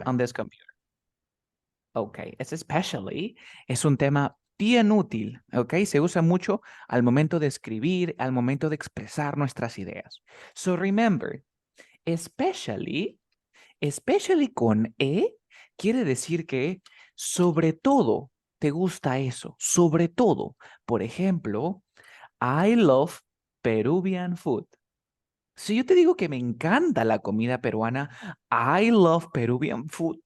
on this computer. Ok, es especially, es un tema bien útil, ok, se usa mucho al momento de escribir, al momento de expresar nuestras ideas. So remember, especially con E, quiere decir que sobre todo te gusta eso, sobre todo. Por ejemplo, I love Peruvian food. Si yo te digo que me encanta la comida peruana, I love Peruvian food.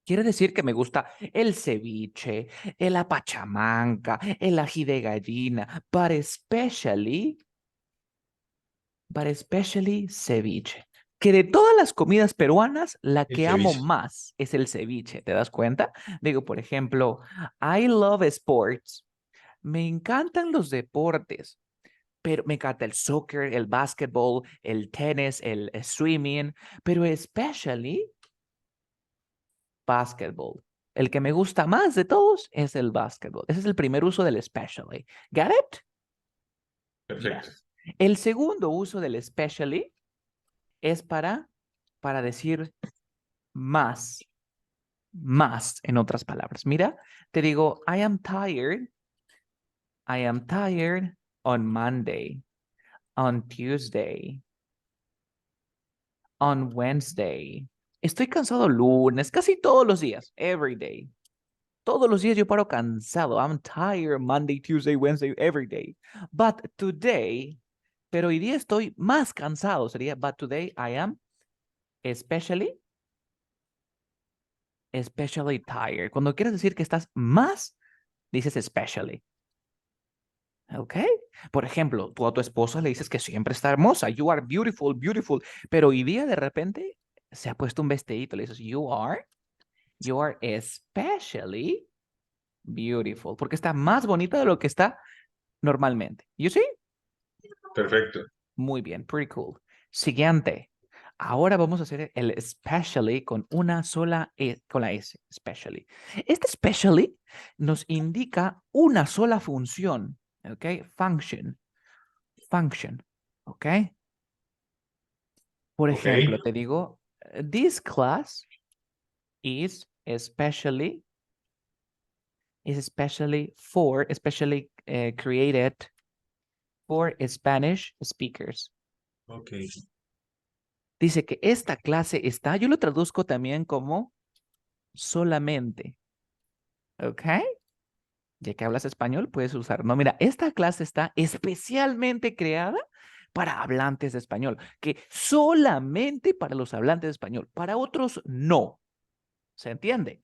Quiere decir que me gusta el ceviche, la pachamanca, el ají de gallina, but especially ceviche. Que de todas las comidas peruanas, la El que amo ceviche. más es el ceviche. ¿Te das cuenta? Digo, por ejemplo, I love sports. Me encantan los deportes, pero me encanta el soccer, el basketball, el tenis, el swimming, pero especially basketball. El que me gusta más de todos es el basketball. Ese es el primer uso del especially. ¿Got it? Perfecto. Yes. El segundo uso del especially es para decir más, más en otras palabras. Mira, te digo, I am tired on Monday, on Tuesday, on Wednesday. Estoy cansado lunes, casi todos los días, every day. Todos los días yo paro cansado. I'm tired Monday, Tuesday, Wednesday, every day. But today, pero hoy día estoy más cansado. Sería, but today I am especially tired. Cuando quieres decir que estás más, dices especially. ¿Ok? Por ejemplo, tú a tu esposa le dices que siempre está hermosa. You are beautiful, beautiful. Pero hoy día de repente se ha puesto un vestidito. Le dices, you are especially beautiful. Porque está más bonita de lo que está normalmente. You see? Perfecto. Muy bien, pretty cool. Siguiente. Ahora vamos a hacer el especially con una sola E, con la S, especially. Este especially nos indica una sola función, ¿ok? Function, ¿ok? Por Ok. ejemplo, te digo, this class is especially created for Spanish speakers. Ok. Dice que esta clase está, yo lo traduzco también como solamente, ¿ok? Ya que hablas español, puedes usar. No, mira, esta clase está especialmente creada para hablantes de español, que solamente para los hablantes de español, para otros no. ¿Se entiende?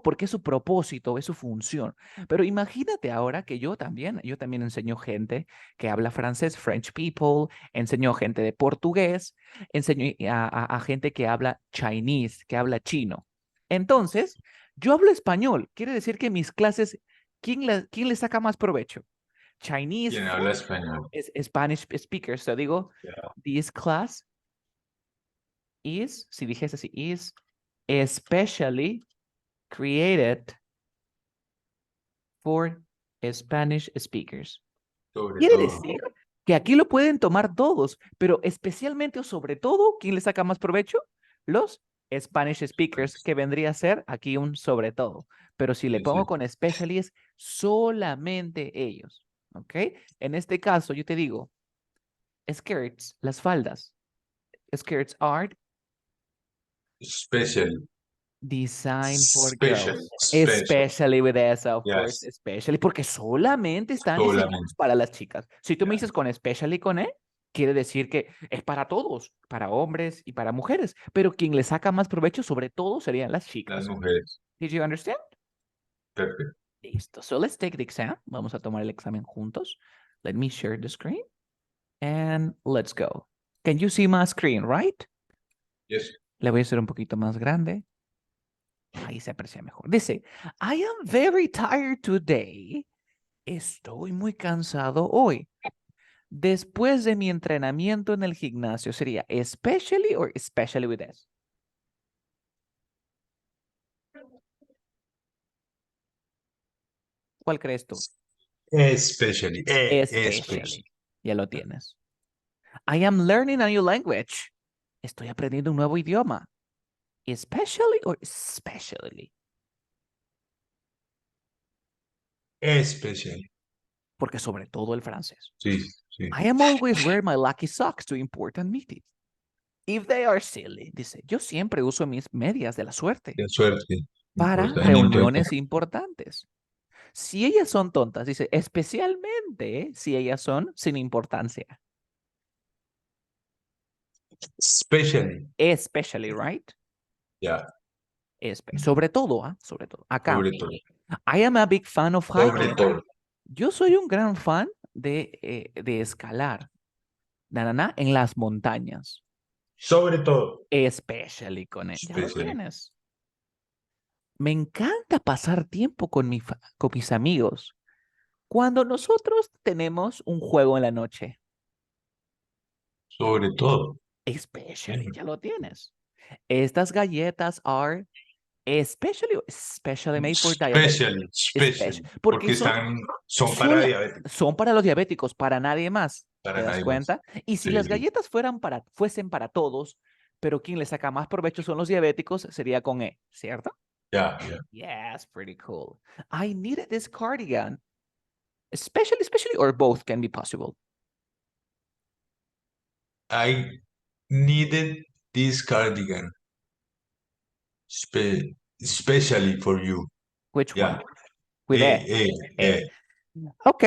Porque es su propósito, es su función. Pero imagínate ahora que yo también enseño gente que habla francés, French people, enseño gente de portugués, enseño a gente que habla Chinese, que habla chino. Entonces, yo hablo español. Quiere decir que mis clases, ¿quién le saca más provecho? Chinese, ¿Quién habla español? Spanish speakers. So digo, Ya. this class si dijese así, is especially created for Spanish speakers. Sobre Quiere todo. decir que aquí lo pueden tomar todos, pero especialmente o sobre todo, ¿quién le saca más provecho? Los Spanish speakers, que vendría a ser aquí un sobre todo. Pero si le Sí, pongo sí. con especially es solamente ellos. ¿Ok? En este caso, yo te digo, skirts, las faldas. Skirts are Special. designed for Special. girls. Special. Especially with S, of course. Yes. Especially, porque solamente están diseñados Solamente. para las chicas. Si tú me Ya. dices con especially con E, quiere decir que es para todos, para hombres y para mujeres. Pero quien le saca más provecho, sobre todo, serían las Las chicas. mujeres. Did you understand? Perfecto. Listo. So let's take the exam. Vamos a tomar el examen juntos. Let me share the screen. And let's go. Can you see my screen, right? Yes. Le voy a hacer un poquito más grande. Ahí se aprecia mejor. Dice, I am very tired today. Estoy muy cansado hoy. Después de mi entrenamiento en el gimnasio, ¿sería especially or especially with S? ¿Cuál crees tú? Especially. Especially. Especially. Ya lo tienes. I am learning a new language. Estoy aprendiendo un nuevo idioma. Especially or especially? Especially. Porque sobre todo el francés. Sí, sí. I am always wearing my lucky socks to important meetings. If they are silly, dice, yo siempre uso mis medias de la suerte De suerte. para reuniones importantes. Si ellas son tontas, dice, especialmente si ellas son sin importancia. Especially. Especially, right? Ya. Sobre todo, ¿ah? Sobre todo. Acá. Sobre todo. I am a big fan of Sobre hiking. todo. Yo soy un gran fan de escalar. En las montañas. Sobre todo. Especially con él. Ya lo Especially. tienes. Me encanta pasar tiempo con mis amigos. Cuando nosotros tenemos un juego en la noche. Sobre todo. Especially, ya lo tienes. Estas galletas are especially made for diabetics. Especially. Porque Porque son para diabéticos. son para los diabéticos, para nadie más. Para ¿Te das nadie más. cuenta? Y si Sí, las sí. galletas fuesen para todos, pero quien le saca más provecho son los diabéticos, sería con E, ¿cierto? Ya. Yes, pretty cool. I needed this cardigan. Especially, or both can be possible. I needed this cardigan. Especially for you. Which Ya. one? With E. Eh. Ok,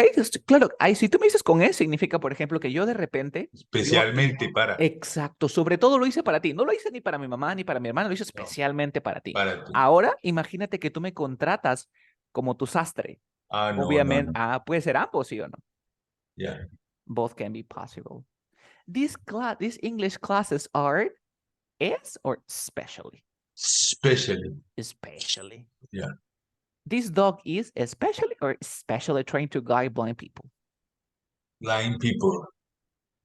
claro, ahí si tú me dices con E, significa, por ejemplo, que yo de repente... Especialmente para. Exacto, sobre todo lo hice para ti. No lo hice ni para mi mamá ni para mi hermana, lo hice especialmente para ti. Para ti. Ahora, imagínate que tú me contratas como tu sastre. No. Obviamente, puede ser ambos, ¿sí o no? Ya. Both can be possible. These English classes are or especially? Especially. Yeah. This dog is especially or especially trained to guide blind people. Blind people.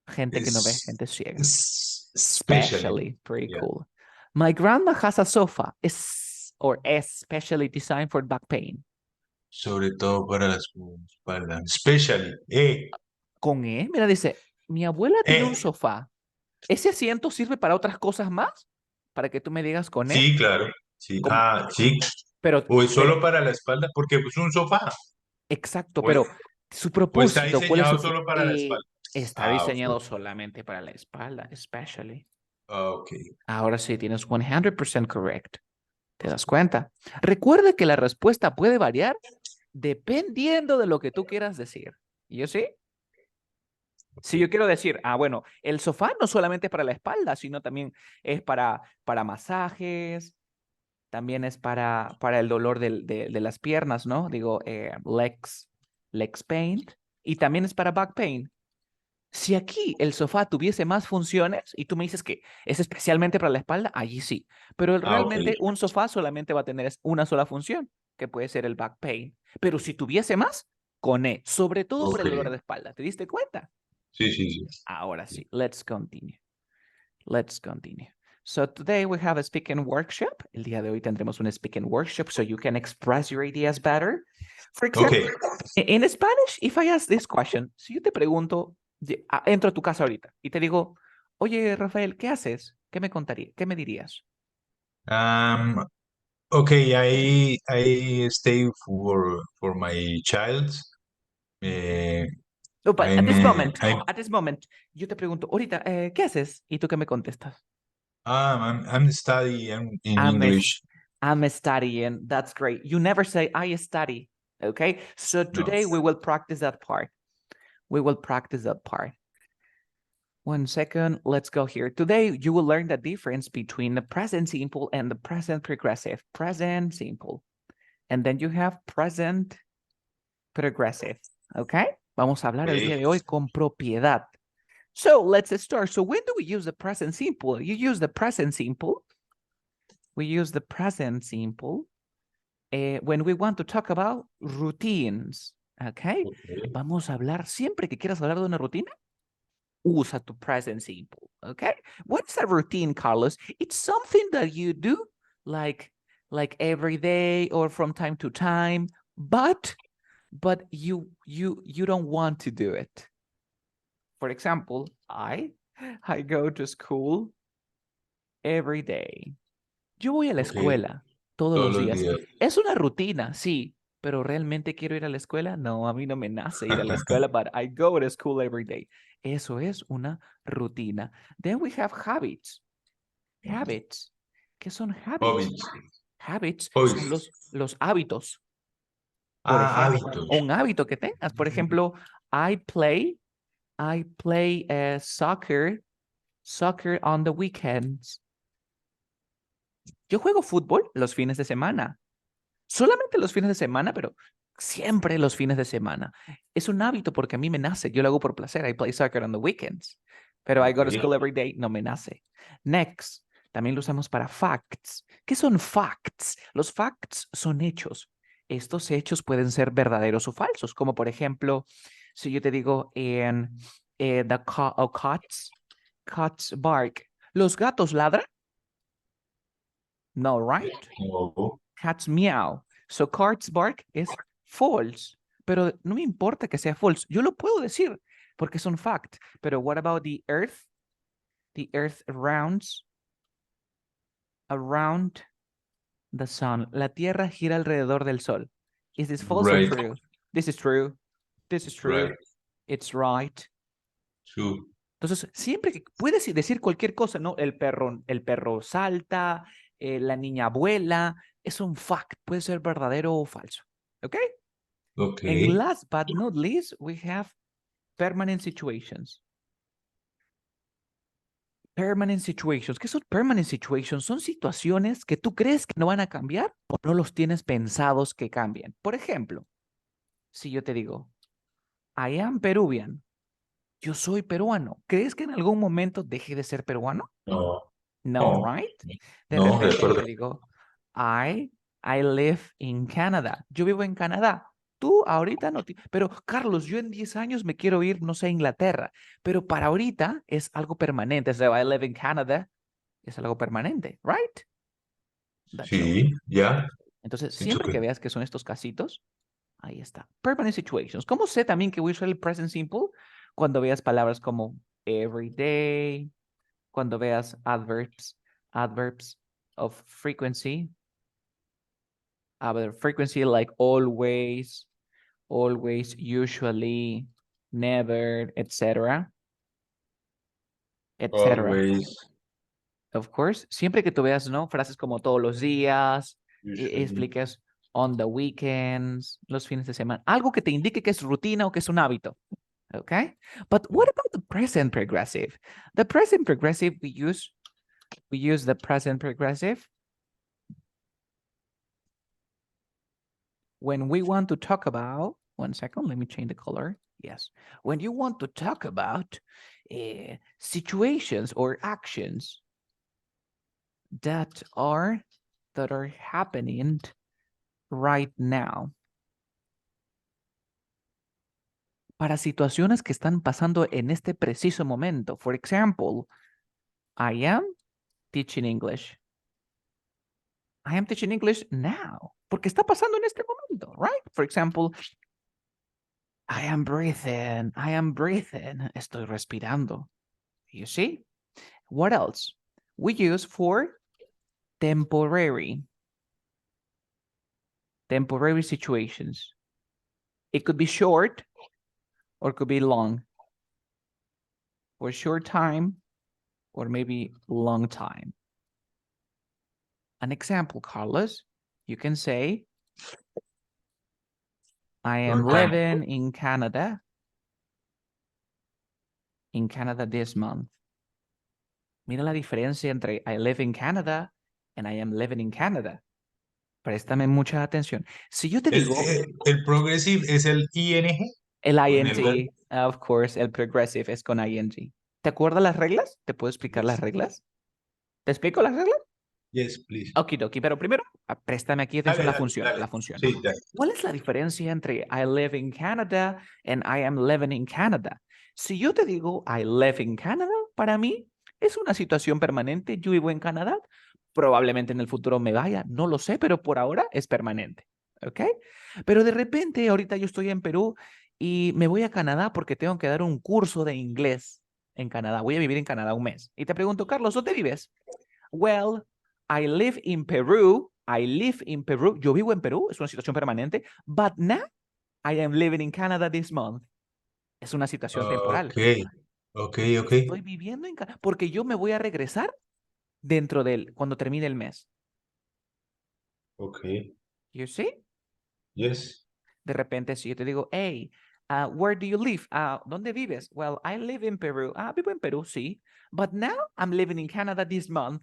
Gente que no ve, gente ciega. Especially. Pretty Yeah. cool. My grandma has a sofa, or especially designed for back pain. Sobre todo para las espaldas. Especially. Con E, mira, dice, mi abuela tiene un sofá. ¿Ese asiento sirve para otras cosas más? Para que tú me digas con E. Sí, claro. Sí. Sí. Pero, O es solo para la espalda, porque es un sofá. exacto, O, pero su o está propósito, ¿cuál es diseñado su... solo para la espalda. Está diseñado Ok. solamente para la espalda, especially. Ok. Ahora sí, tienes 100% correct. ¿Te das cuenta? Recuerda que la respuesta puede variar dependiendo de lo que tú quieras decir. ¿Yo sí? Si yo quiero decir, bueno, el sofá no solamente para la espalda, sino también es para masajes, también es para el dolor de las piernas, ¿no? Digo, legs pain, y también es para back pain. Si aquí el sofá tuviese más funciones y tú me dices que es especialmente para la espalda, allí sí. Pero realmente un sofá solamente va a tener una sola función, que puede ser el back pain. Pero si tuviese más, con E, sobre todo por el dolor de espalda. ¿Te diste cuenta? Sí, sí, sí. Ahora sí, let's continue. Let's continue. So today we have a speaking workshop. El día de hoy tendremos un speaking workshop so you can express your ideas better. For example, in Spanish, if I ask this question, si yo te pregunto, entro a tu casa ahorita y te digo, oye, Rafael, ¿qué haces? ¿Qué me contaría? ¿Qué me dirías? Okay, I stay for my child. No, but I'm, at this moment, yo te pregunto, ahorita, ¿qué haces? ¿Y tú qué me contestas? I'm studying in English. I'm studying. That's great. You never say I study. Okay. So today we will practice that part. We will practice that part. 1 second. Let's go here. Today you will learn the difference between the present simple and the present progressive. Present simple. And then you have present progressive. Okay. Vamos a hablar el día de hoy con propiedad. So let's start. So when do we use the present simple? You use the present simple. We use the present simple when we want to talk about routines. Okay? Vamos a hablar siempre que quieras hablar de una rutina. Usa tu present simple. Okay? What's a routine, Carlos? It's something that you do like every day or from time to time, but you don't want to do it. For example, I go to school every day. Yo voy a la Ok, escuela todos todos los los días. días. Es una rutina, sí, pero ¿realmente quiero ir a la escuela? No, a mí no me nace ir a la escuela, but I go to school every day. Eso es una rutina. Then we have habits. Habits. ¿Qué son habits? Hobbies. Habits son Hobbies. los hábitos. Por Ah, ejemplo, hábitos. un hábito que tengas. Por ejemplo, I play soccer on the weekends. Yo juego fútbol los fines de semana. Solamente los fines de semana, pero siempre los fines de semana. Es un hábito porque a mí me nace. Yo lo hago por placer. I play soccer on the weekends. Pero I Ok. go to school every day. No me nace. Next. También lo usamos para facts. ¿Qué son facts? Los facts son hechos. Estos hechos pueden ser verdaderos o falsos. Como por ejemplo, si yo te digo en cats bark. ¿Los gatos ladran? No, right? No. Cats meow. So cats bark es false. Pero no me importa que sea false. Yo lo puedo decir porque es un fact. Pero what about the earth? The earth rounds around the sun. La tierra gira alrededor del sol. Is this false or Right. true? This is true. This is true. Right. It's right. True. Entonces, siempre que puedes decir cualquier cosa, ¿no? El perro salta, la niña vuela, es un fact, puede ser verdadero o falso. ¿Ok? Ok. And last but not least, we have permanent situations. Permanent situations. ¿Qué son permanent situations? Son situaciones que tú crees que no van a cambiar o no los tienes pensados que cambien. Por ejemplo, si yo te digo, I am Peruvian, yo soy peruano, ¿crees que en algún momento deje de ser peruano? No. No, No. right? De No, de repente yo acuerdo. te digo, I, I live in Canada. Yo vivo en Canadá. Tú ahorita no, pero Carlos, yo en 10 años me quiero ir, no sé, a Inglaterra, pero para ahorita es algo permanente. So I live in Canada es algo permanente, right? That's all. Sí, ya. Entonces, It's siempre okay. que veas que son estos casitos, ahí está. Permanent situations. ¿Cómo sé también que voy a usar el present simple? Cuando veas palabras como every day, cuando veas adverbs of frequency, frequency like always, usually, never, etc. etc. Always. Of course, siempre que tú veas, ¿no? Frases como todos los días, Usually. expliques on the weekends, los fines de semana, algo que te indique que es rutina o que es un hábito. Okay? But what about the present progressive? The present progressive we use the present progressive when we want to talk about, one second, let me change the color. Yes. When you want to talk about situations or actions that are happening right now. Para situaciones que están pasando en este preciso momento. For example, I am teaching English. I am teaching English now. Porque está pasando en este momento, right? For example, I am breathing. I am breathing. Estoy respirando. You see? What else? We use for temporary. Temporary situations. It could be short or it could be long. For short time or maybe long time. An example, Carlos, you can say, I am Short time. living in Canada this month. Mira la diferencia entre I live in Canada and I am living in Canada. Préstame mucha atención. Si yo te digo El progressive es el ING el con el verbo. ing, of course, el progressive es con ing. ¿Te acuerdas las reglas? ¿Te puedo explicar las Yes. reglas? ¿Te explico las reglas? Yes, please. Okidoki, pero primero, préstame aquí atención Dale, la dale, función, dale. la función. Sí, dale. ¿Cuál es la diferencia entre I live in Canada and I am living in Canada? Si yo te digo I live in Canada, para mí es una situación permanente. Yo vivo en Canadá. Probablemente en el futuro me vaya, no lo sé, pero por ahora es permanente. ¿Ok? Pero de repente, ahorita yo estoy en Perú y me voy a Canadá porque tengo que dar un curso de inglés en Canadá. Voy a vivir en Canadá un mes. Y te pregunto, Carlos, ¿dónde vives? well, I live in Peru. I live in Peru. Yo vivo en Perú, es una situación permanente. But now I am living in Canada this month. Es una situación temporal. Ok, ok, ok, Estoy viviendo en Canadá porque yo me voy a regresar cuando termine el mes. ok. You see? Yes. De repente, si yo te digo, hey, where do you live? ¿Dónde vives? Well, I live in Peru. Vivo en Perú, sí. But now I'm living in Canada this month.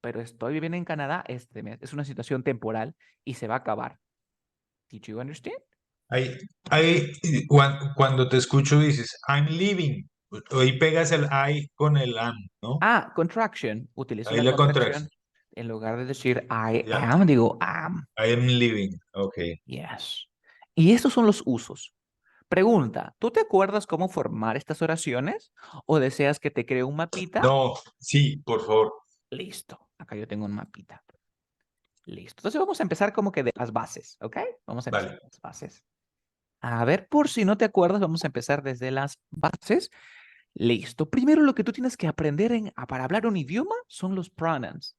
Pero estoy viviendo en Canadá este mes. Es una situación temporal y se va a acabar. Did you understand? Cuando te escucho dices, I'm leaving. Ahí pegas el I con el am, ¿no? Contraction. Utilizo Ahí la la contraes. contracción. En lugar de decir I Ya. am, digo am. I am leaving. Ok. Yes. Y estos son los usos. Pregunta, ¿tú te acuerdas cómo formar estas oraciones? ¿O deseas que te cree un mapita? No, sí, por favor. Listo. Acá yo tengo un mapita. Listo. Entonces vamos a empezar como que de las bases, ¿ok? Vamos a empezar Vale. de las bases. A ver, por si no te acuerdas, vamos a empezar desde las bases. Listo. Primero lo que tú tienes que aprender para hablar un idioma son los pronouns.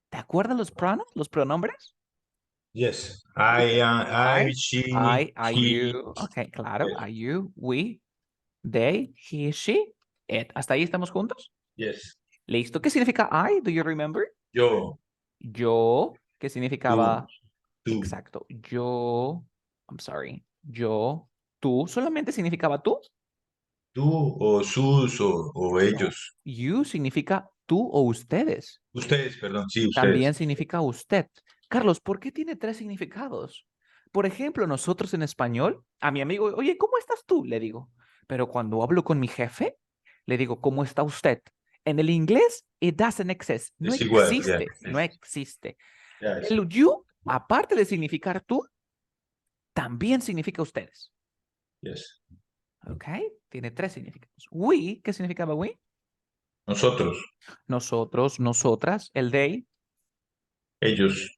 ¿Te acuerdas los pronouns, los pronombres? Yes. Dice, I, she, I, he. you. Ok, claro. Yes. I, you, we, they, he, she, it. ¿Hasta ahí estamos juntos? Yes. Listo. ¿Qué significa I? Do you remember? Yo, Yo. ¿Qué tú, significaba? tú, Exacto. Yo. I'm sorry. Yo. Tú. ¿Solamente significaba tú? tú, o sus, o No. ellos. You significa tú o ustedes. Ustedes, perdón, sí, También ustedes. significa usted. Carlos, ¿por qué tiene tres significados? Por ejemplo, nosotros en español, a mi amigo, oye, ¿cómo estás tú? Le digo. Pero cuando hablo con mi jefe, le digo, ¿cómo está usted? En el inglés, it doesn't exist. No Es igual, ya. existe. No existe. Ya, sí. El you, aparte de significar tú, también significa ustedes. Yes. ¿Ok? Tiene tres significados. We, ¿qué significaba we? Nosotros, Nosotros, nosotras. El they, ellos,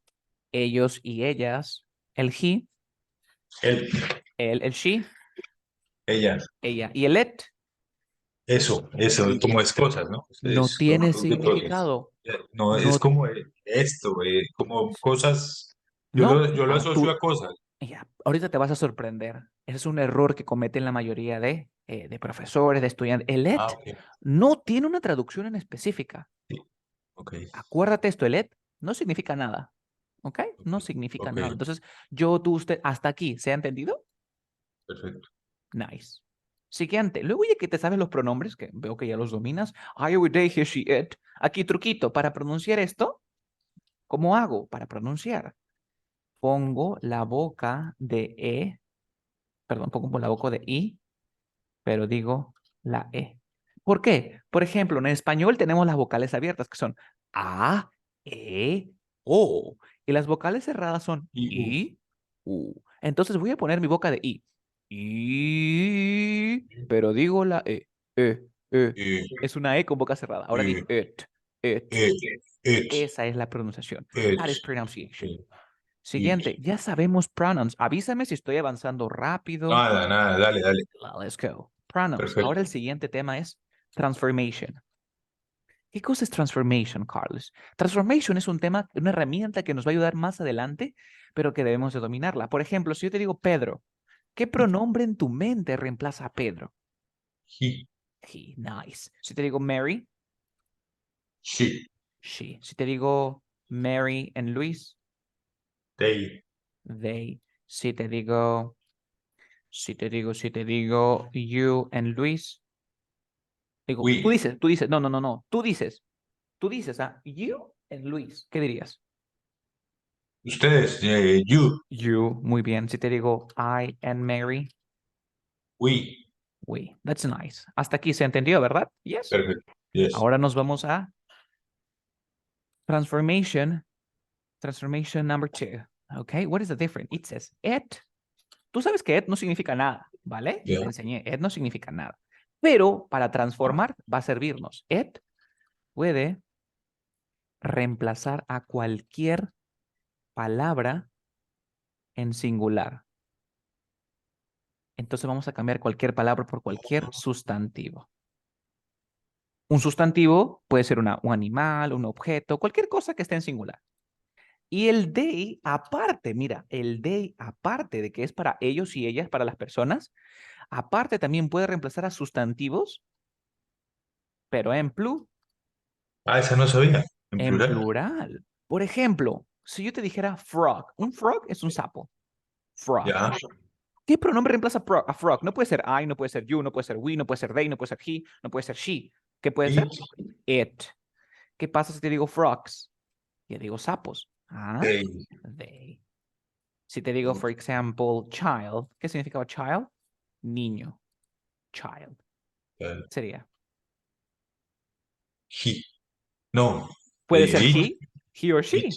ellos y ellas. El he, él, el she, ella. ella. Y el it Eso, como es cosas, ¿no? no Es tiene conjunto de cosas. significado. No, es No, como esto, como cosas. no. Yo lo asocio a cosas. Ya, ahorita te vas a sorprender. Ese es un error que cometen la mayoría de profesores, de estudiantes. El Ah, it ok. no tiene una traducción en específica. Sí, ok, Acuérdate esto, el it no significa nada. ¿Ok? ok, No significa ok, nada. Entonces, yo, tú, usted, hasta aquí, ¿se ha entendido? perfecto. Nice. Siguiente. Luego ya que te sabes los pronombres, que veo que ya los dominas. I, we, they, he, she, it. Aquí, truquito. Para pronunciar esto, ¿cómo hago para pronunciar? Pongo la boca de pongo la boca de I, pero digo la E. ¿Por qué? Por ejemplo, en español tenemos las vocales abiertas que son A, E, O. Y las vocales cerradas son Y I, U. Entonces voy a poner mi boca de I. I, pero digo la E. E. eh, Es una E con boca cerrada. Ahora di eh, it, it. eh, it, Esa es la pronunciación. it, That is pronunciation. it, Siguiente, it. ya sabemos pronouns. Avísame si estoy avanzando rápido. Nada, nada, dale, dale. Let's go. Pronouns. Ahora Perfecto. el siguiente tema es transformation. ¿Qué cosa es transformation, Carlos? Transformation es un tema, una herramienta que nos va a ayudar más adelante, pero que debemos de dominarla. Por ejemplo, si yo te digo Pedro, ¿qué pronombre en tu mente reemplaza a Pedro? He, He, nice. Si te digo Mary, she, she. Si te digo Mary and Luis, they, they. Si te digo, si te digo you and Luis, digo, we. no, no, no, no, tú dices, you and Luis, ¿qué dirías? Ustedes, you, You, muy bien. Si te digo I and Mary, we. we. That's nice. Hasta aquí se entendió, ¿verdad? Yes. Perfecto. Yes. Ahora nos vamos a transformation. Transformation number two. Okay, what is the difference? It says it. Tú sabes que it no significa nada, ¿vale? Yo Yeah. te enseñé, it no significa nada. Pero para transformar va a servirnos. It puede reemplazar a cualquier palabra en singular. Entonces vamos a cambiar cualquier palabra por cualquier sustantivo. Un sustantivo puede ser un animal, un objeto, cualquier cosa que esté en singular. Y el they, aparte, mira, el they, aparte de que es para ellos y ellas, para las personas, aparte también puede reemplazar a sustantivos, pero Ah, esa no sabía, en en plural. plural. Por ejemplo, si yo te dijera frog, un frog es un sapo. Frog. Ya, ¿Qué pronombre reemplaza a frog? No puede ser I, no puede ser you, no puede ser we, no puede ser they, no puede ser he, no puede ser she. ¿Qué puede ser? it, It. ¿Qué pasa si te digo frogs? Yo digo sapos. Ah, they, they. Si te digo, for example, child, ¿qué significa child? Niño. Child. Sería. he, no, Puede ser it, he or it, she.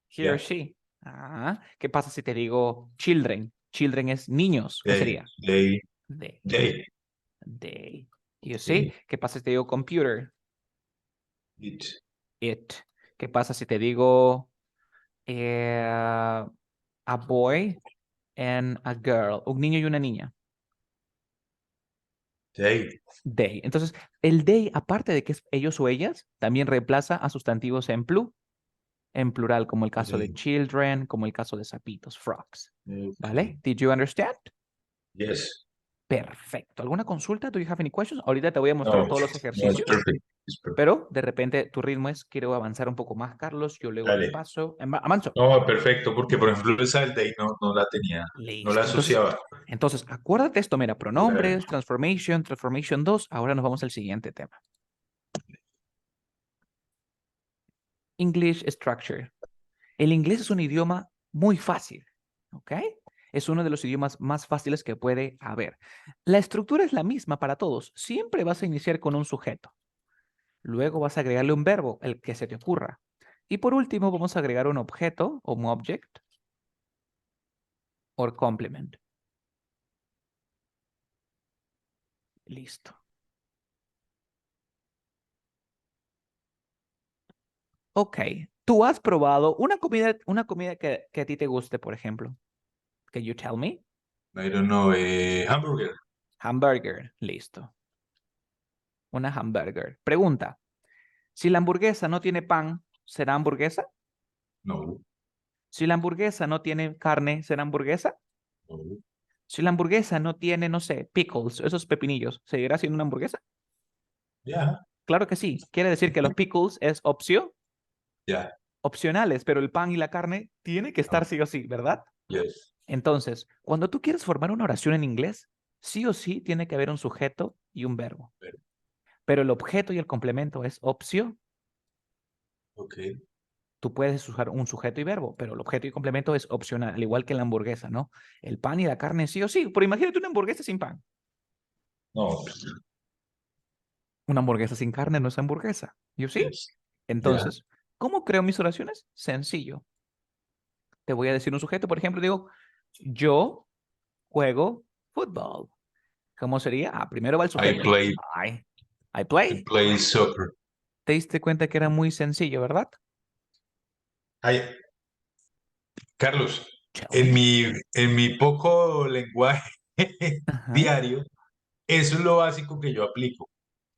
He or ya, she. Ah, ¿qué pasa si te digo children? Children es niños. ¿Qué they, sería? they, They. they, They. You see? they, ¿Qué pasa si te digo computer? it, It. ¿Qué pasa si te digo a boy and a girl? Un niño y una niña. they, They. Entonces, el they, aparte de que es ellos o ellas, también reemplaza a sustantivos en plural, como el caso de they, children, como el caso de sapitos, frogs. okay, ¿Vale? Did you understand? yes, Perfecto. ¿Alguna consulta? ¿Do you have any questions? Ahorita te voy a mostrar no, todos los no, ejercicios, it's perfect, pero de repente tu ritmo es, quiero avanzar un poco más, Carlos, yo luego te dale. paso. Avanzo. No, perfecto, porque por ejemplo esa del day no, no la tenía, no la Listo. asociaba. Entonces, acuérdate esto, mira, Dale. pronombres, transformation 2. Ahora nos vamos al siguiente tema. English structure. El inglés es un idioma muy fácil, ¿ok? Es uno de los idiomas más fáciles que puede haber. La estructura es la misma para todos. Siempre vas a iniciar con un sujeto. Luego vas a agregarle un verbo, el que se te ocurra. Y por último, vamos a agregar un objeto o un object o complement. Listo. Ok. ¿Tú has probado una comida que a ti te guste, por ejemplo? Can you tell me? I don't know, hamburger. Hamburger. Listo. Una hamburger. Pregunta. Si la hamburguesa no tiene pan, ¿será hamburguesa? No, Si la hamburguesa no tiene carne, ¿será hamburguesa? no, Si la hamburguesa no tiene, no sé, pickles, esos pepinillos, ¿seguirá siendo una hamburguesa? ya, Claro que sí. Quiere decir que los pickles es opción, ya, opcionales, pero el pan y la carne tiene que estar no, sí o sí, ¿verdad? yes, Entonces, cuando tú quieres formar una oración en inglés, sí o sí tiene que haber un sujeto y un verbo. Pero el objeto y el complemento es opción. okay, Tú puedes usar un sujeto y verbo, pero el objeto y complemento es opcional, al igual que en la hamburguesa, ¿no? El pan y la carne sí o sí, pero imagínate una hamburguesa sin pan. no, Una hamburguesa sin carne no es hamburguesa, ¿yo sí? yes, ya, Entonces, ¿cómo creo mis oraciones? Sencillo. Te voy a decir un sujeto, por ejemplo, digo, yo juego fútbol. ¿Cómo sería? Ah, primero va el I sujeto. play, I, I I play. play soccer. Te diste cuenta que era muy sencillo, ¿verdad? Ay, Carlos, Tell me. en mi poco lenguaje Ajá. diario, eso es lo básico que yo aplico.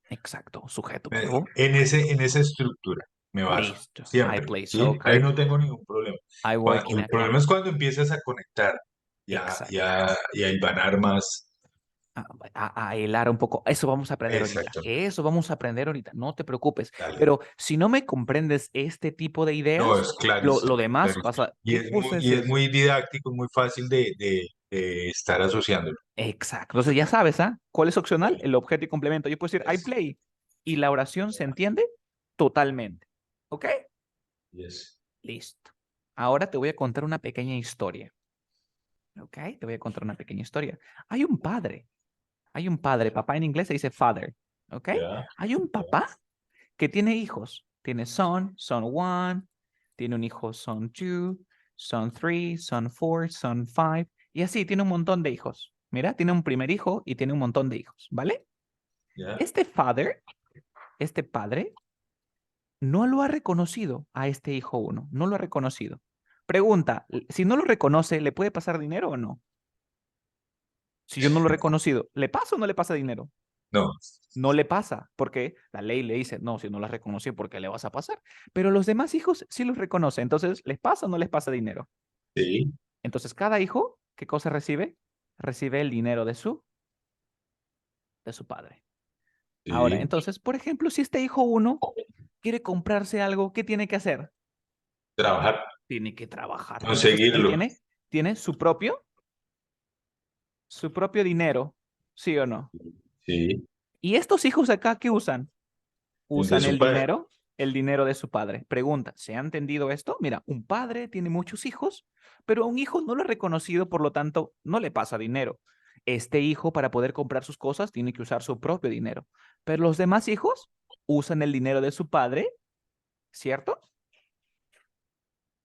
Exacto. Sujeto, verbo. En esa estructura me baso, Listo. I siempre, play ¿sí? Ahí soccer. no tengo ningún problema. I work in El a... problema es cuando empiezas a conectar Exacto. y a hilvanar más. A hilar un poco. Eso vamos a aprender ahorita. Exacto, Eso vamos a aprender ahorita. No te preocupes. dale. Pero si no me comprendes este tipo de No, ideas, es lo clarísimo, demás clarísimo. pasa. ¿Qué cosa es Y es eso? muy didáctico, muy fácil de estar asociándolo. Exacto. Entonces ya sabes, ¿ah? ¿Cuál es opcional? Dale. El objeto y complemento. Yo puedo decir I Yes, play y la oración se entiende totalmente. ¿Ok? yes. Listo. Ahora te voy a contar una pequeña historia. ¿Ok? Te voy a contar una pequeña historia. Hay un padre. Hay un padre. Papá en inglés se dice father. ¿Ok? Ya, Hay un ya, papá que tiene hijos. Tiene son one, tiene un hijo son two, son three, son four, son five, y así tiene un montón de hijos. Mira, tiene un primer hijo y tiene un montón de hijos, ¿vale? ya. Este father, este padre, no lo ha reconocido a este hijo uno, no lo ha reconocido. Pregunta, si no lo reconoce, ¿le puede pasar dinero o no? Si yo no lo he reconocido, ¿le pasa o no le pasa dinero? No. No le pasa, porque la ley le dice, no, si no las reconoció, ¿por qué le vas a pasar? Pero los demás hijos sí los reconoce, entonces, ¿les pasa o no les pasa dinero? Sí. Entonces, cada hijo, ¿qué cosa recibe? Recibe el dinero de su padre. Ahora, Sí. entonces, por ejemplo, si este hijo uno quiere comprarse algo, ¿qué tiene que hacer? Trabajar. Tiene que trabajar. Entonces, él Conseguirlo. tiene su propio dinero, ¿sí o no? Sí. ¿Y estos hijos de acá qué usan? El de Usan su padre. el dinero de su padre. Pregunta, ¿se ha entendido esto? Mira, un padre tiene muchos hijos, pero a un hijo no lo ha reconocido, por lo tanto, no le pasa dinero. Este hijo, para poder comprar sus cosas, tiene que usar su propio dinero. Pero los demás hijos usan el dinero de su padre, ¿cierto?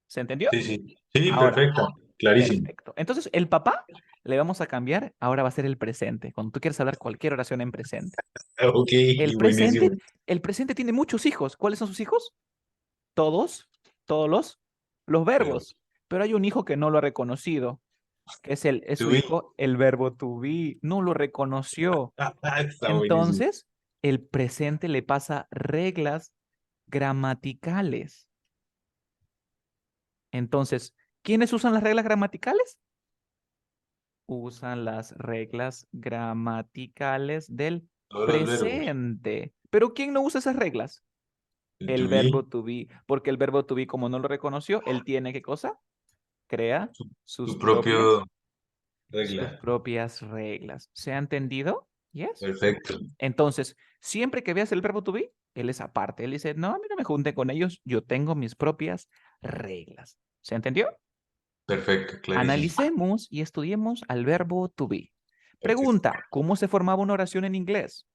¿Se entendió? Sí, sí. Sí, Ahora, perfecto. Clarísimo. perfecto. Entonces, el papá le vamos a cambiar, ahora va a ser el presente, cuando tú quieres hablar cualquier oración en presente. Ok, El buenísimo. presente, el presente tiene muchos hijos. ¿Cuáles son sus hijos? Todos los Pero, verbos. Pero hay un hijo que no lo ha reconocido, que es su tú vi. hijo, el verbo to be. No lo reconoció. Está buenísimo. Entonces, el presente le pasa reglas gramaticales. Entonces, ¿quiénes usan las reglas gramaticales? Usan las reglas gramaticales del Todos los verbos. presente. Pero ¿quién no usa esas reglas? El El to be, verbo to be, porque el verbo to be, como no lo reconoció, él tiene ¿qué cosa? Crea su, sus su propias, propio sus regla. propias reglas. ¿Se ha entendido? Yes. Perfecto. Entonces, siempre que veas el verbo to be, él es aparte. Él dice, no, a mí no me junte con ellos, yo tengo mis propias reglas. ¿Se entendió? Perfecto, clarísimo. Analicemos y estudiemos al verbo to be. Perfecto. Pregunta, ¿cómo se formaba una oración en inglés?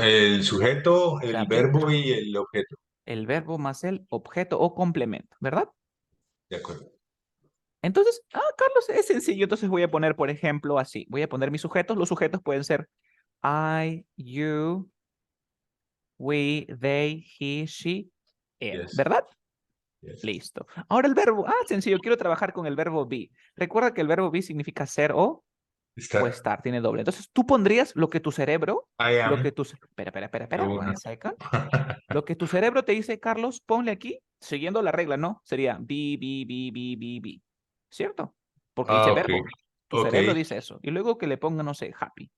El sujeto, el También verbo y el objeto. el verbo más el objeto o complemento, ¿verdad? De acuerdo. Entonces, Carlos, es sencillo. Entonces voy a poner, por ejemplo, así. Voy a poner mis sujetos. Los sujetos pueden ser I, you, we, they, he, she, it, Yes. ¿verdad? Yes. Listo. Ahora el verbo. Sencillo. Quiero trabajar con el verbo be. Recuerda que el verbo be significa ser o Está. estar. Tiene doble. Entonces tú pondrías lo que tu cerebro, I lo que am. tu... De Espera. una. One second. Lo que tu cerebro te dice, Carlos, ponle aquí, siguiendo la regla, ¿no? Sería be. ¿Cierto? Porque dice Ah, ok. verbo. Tu Ok. cerebro dice eso. Y luego que le ponga, no sé, happy.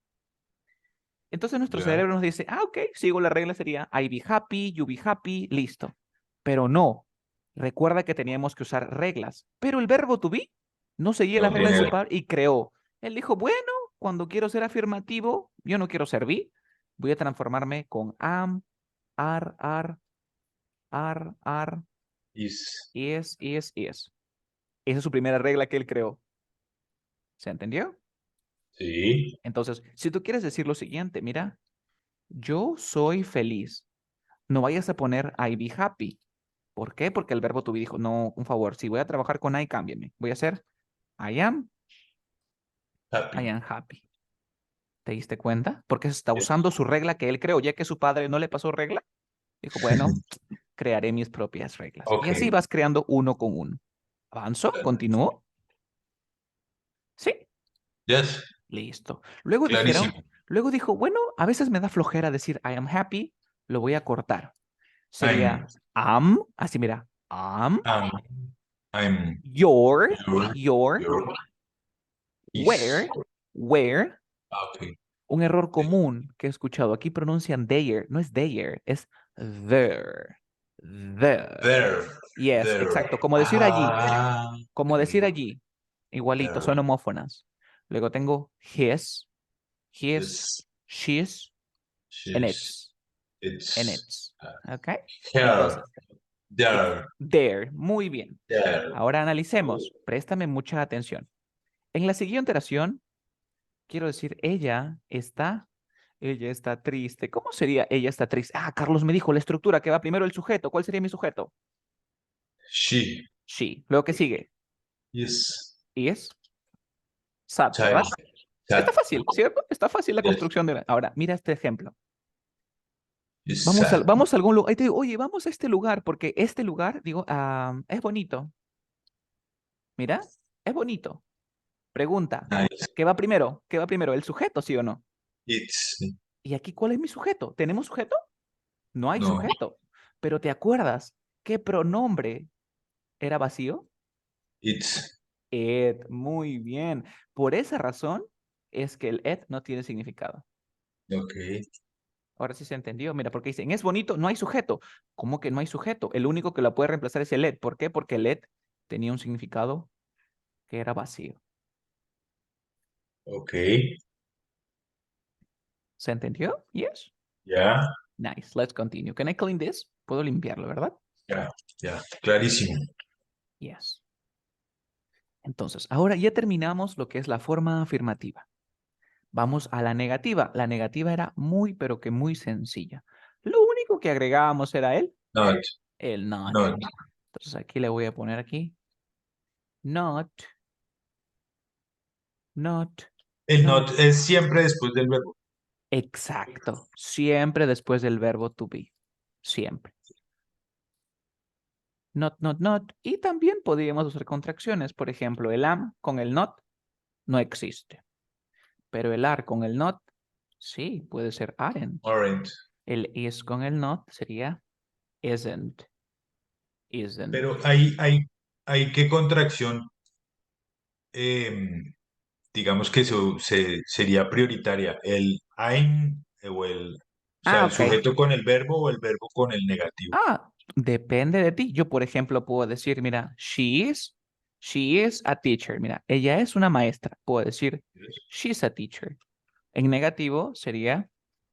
Entonces nuestro Ya. cerebro nos dice, ok, sigo la regla, sería I be happy, you be happy, listo. Pero no. Recuerda que teníamos que usar reglas. Pero el verbo to be no seguía No las reglas de tiene. su padre y creó. Él dijo, bueno, cuando quiero ser afirmativo, yo no quiero ser be, voy a transformarme con am, are, Is. is. Esa es su primera regla que él creó. ¿Se entendió? Sí. Entonces, si tú quieres decir lo siguiente, mira, yo soy feliz. No vayas a poner I be happy. ¿Por qué? Porque el verbo to be dijo, no, un favor, si voy a trabajar con I, cámbienme. Voy a hacer I Happy. am happy. ¿Te diste cuenta? Porque está Yes. usando su regla que él creó, ya que su padre no le pasó regla. Dijo, bueno, crearé mis propias reglas. Y Ok. así vas creando uno con uno. ¿Avanzo? ¿Continúo? Sí. Yes. Listo. Luego dijeron, Clarísimo. luego dijo, bueno, a veces me da flojera decir I am happy, lo voy a cortar. I'm. Sería am, así mira, am, Am. I'm. your, Your. your, Your. Is. where. Ok. Un error común que he escuchado, aquí pronuncian their, no es their, es their, their. There. Yes, There. exacto, Ah. como decir allí, igualito, There. son homófonas. Luego tengo his, Yes. she's, and She's. and It's. its. ¿Ok? Her. Entonces, it's There. there. Muy bien. There. Ahora analicemos. Préstame mucha atención. En la siguiente oración, quiero decir, ella está triste. ¿Cómo sería ella está triste? Carlos me dijo la estructura que va primero el sujeto. ¿Cuál sería mi sujeto? She. She. Luego que sigue. Is. Is sad, Child. ¿verdad? Está Sad. fácil, ¿cierto? Está fácil la Yes. construcción de Ahora, mira este ejemplo. Is Vamos a, sad. vamos a algún lugar. Te digo, oye, vamos a este lugar porque este lugar, digo, es bonito. Mira, es bonito. Pregunta, Nice. ¿qué va primero? ¿Qué va primero? ¿El sujeto, sí o no? It's. ¿Y aquí cuál es mi sujeto? ¿Tenemos sujeto? No hay No. sujeto. Pero ¿te acuerdas qué pronombre era vacío? It's. It. Muy bien. Por esa razón es que el it no tiene significado. Ok. Ahora sí se entendió. Mira, porque dicen, es bonito, no hay sujeto. ¿Cómo que no hay sujeto? El único que lo puede reemplazar es el it. ¿Por qué? Porque el it tenía un significado que era vacío. Ok. ¿Se entendió? Yes. Ya. Nice. Let's continue. Can I clean this? Puedo limpiarlo, ¿verdad? Ya. Ya. Clarísimo. Yes. Entonces, ahora ya terminamos lo que es la forma afirmativa. Vamos a la negativa. La negativa era muy, pero que muy sencilla. Lo único que agregábamos era Not. el not. Not. Entonces aquí le voy a poner aquí, not, not, El not. not es siempre después del verbo. Exacto. Siempre después del verbo to be. Siempre. Not, not, not. Y también podríamos usar contracciones. Por ejemplo, el am con el not no existe. Pero el are con el not, sí, puede ser aren't. Aren't. El is con el not sería isn't. Isn't. Pero hay qué contracción, em, digamos que sería prioritaria. El I'm o sea, Ah, el ok. sujeto con el verbo o el verbo con el negativo. Ah, depende de ti. Yo, por ejemplo, puedo decir, mira, she is a teacher. Mira, ella es una maestra. Puedo decir, she's a teacher. En negativo sería,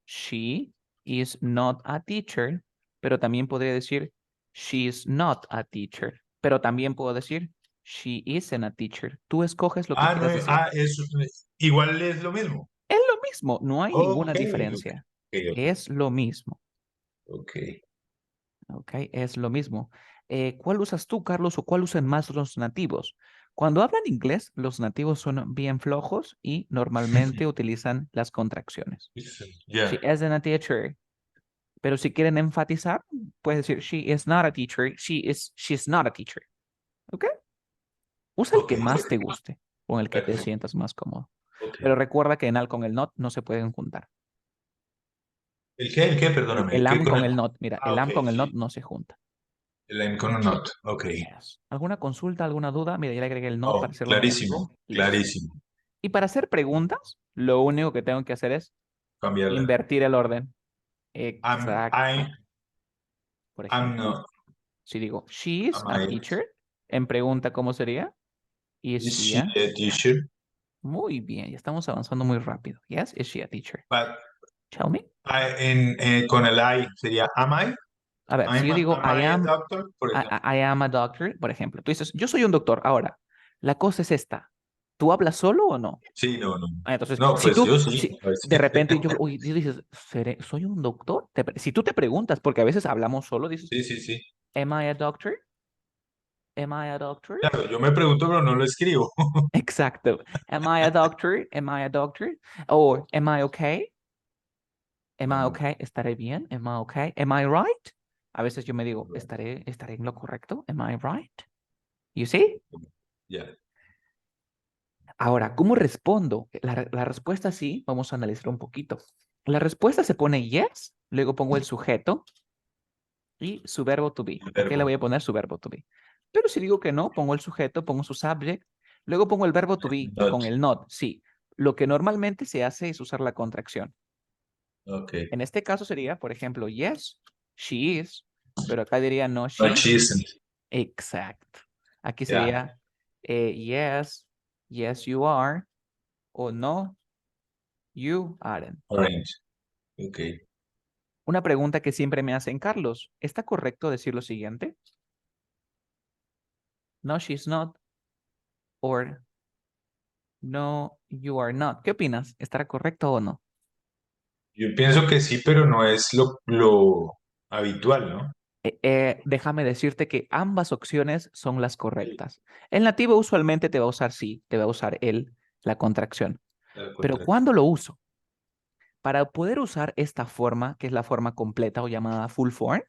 she is not a teacher, pero también podría decir, she is not a teacher. Pero también puedo decir, she isn't a teacher. Tú escoges lo que Ah, no, quieras decir. eso igual es lo mismo. Es lo mismo, no hay ninguna Ok, diferencia. ok, Es lo mismo. ok. Ok, es lo mismo. ¿Cuál usas tú, Carlos, o cuál usan más los nativos? Cuando hablan inglés, los nativos son bien flojos y normalmente utilizan las contracciones. She Ya, isn't a teacher. Pero si quieren enfatizar, puedes decir she is not a teacher. She's not a teacher. ¿Ok? Usa el ok, que más te guste o el que te perfecto. sientas más cómodo. Ok. Pero recuerda que en al con el not no se pueden juntar. ¿El qué? ¿El qué? El, Perdóname, ¿el el qué am con con el? el not. Mira, Ah, el ok, am con el not sí. no se junta. El I'm con un not. Ok. Yes. ¿Alguna consulta, alguna duda? Mira, ya le agregué el not Oh, para hacerlo clarísimo, negativo. Listo. clarísimo. Y para hacer preguntas, lo único que tengo que hacer es Cambiarla. invertir el orden. I'm, I, Exacto. Por I'm ejemplo, not. si digo, she is Am a I? teacher, en pregunta, ¿cómo sería? Is Is she she a? a teacher? Muy bien, ya estamos avanzando muy rápido. Yes, is she a teacher? But Tell me. con el I sería am I? A ver, si yo digo, Am I a doctor? Por ejemplo. I am a doctor, por ejemplo. Tú dices, yo soy un doctor. Ahora, la cosa es esta. ¿Tú hablas solo o no? Sí, no, no. Entonces, No, si pues tú, yo sí. si A ver, de repente yo, uy, dices, ¿soy un doctor? Si tú te preguntas, porque a veces hablamos solo, dices, sí, sí, sí. ¿Am I a doctor? ¿Am I a doctor? Claro, yo me pregunto, pero no lo escribo. Exacto. ¿Am I a doctor? ¿Am I a doctor? O ¿am I okay? ¿Am I No, okay? ¿Estaré bien? ¿Am I okay? ¿Am I right? A veces yo me digo, no. ¿estaré en lo correcto? ¿Am I right? You see? Ya. Ahora, ¿cómo respondo? La respuesta sí, vamos a analizar un poquito. La respuesta se pone yes, luego pongo el sujeto y su verbo to be. El ¿Ok? Le verbo. voy a poner su verbo to be. Pero si digo que no, pongo el sujeto, pongo su subject, luego pongo el verbo to be Not. con el not. Sí, lo que normalmente se hace es usar la contracción. Ok. En este caso sería, por ejemplo, yes, she is, pero acá diría no, Not she. she isn't. Exacto. Aquí Ya. sería yes, yes you are, o no, you aren't. Orange. Ok. Una pregunta que siempre me hacen, Carlos, ¿está correcto decir lo siguiente? No, she's not, or no, you are not. ¿Qué opinas? ¿Estará correcto o no? Yo pienso que sí, pero no es lo habitual, ¿no? Déjame decirte que ambas opciones son las correctas. El nativo usualmente te va a usar sí, te va a usar el, la contracción. La Pero contracción. ¿cuándo lo uso? Para poder usar esta forma, que es la forma completa o llamada full form,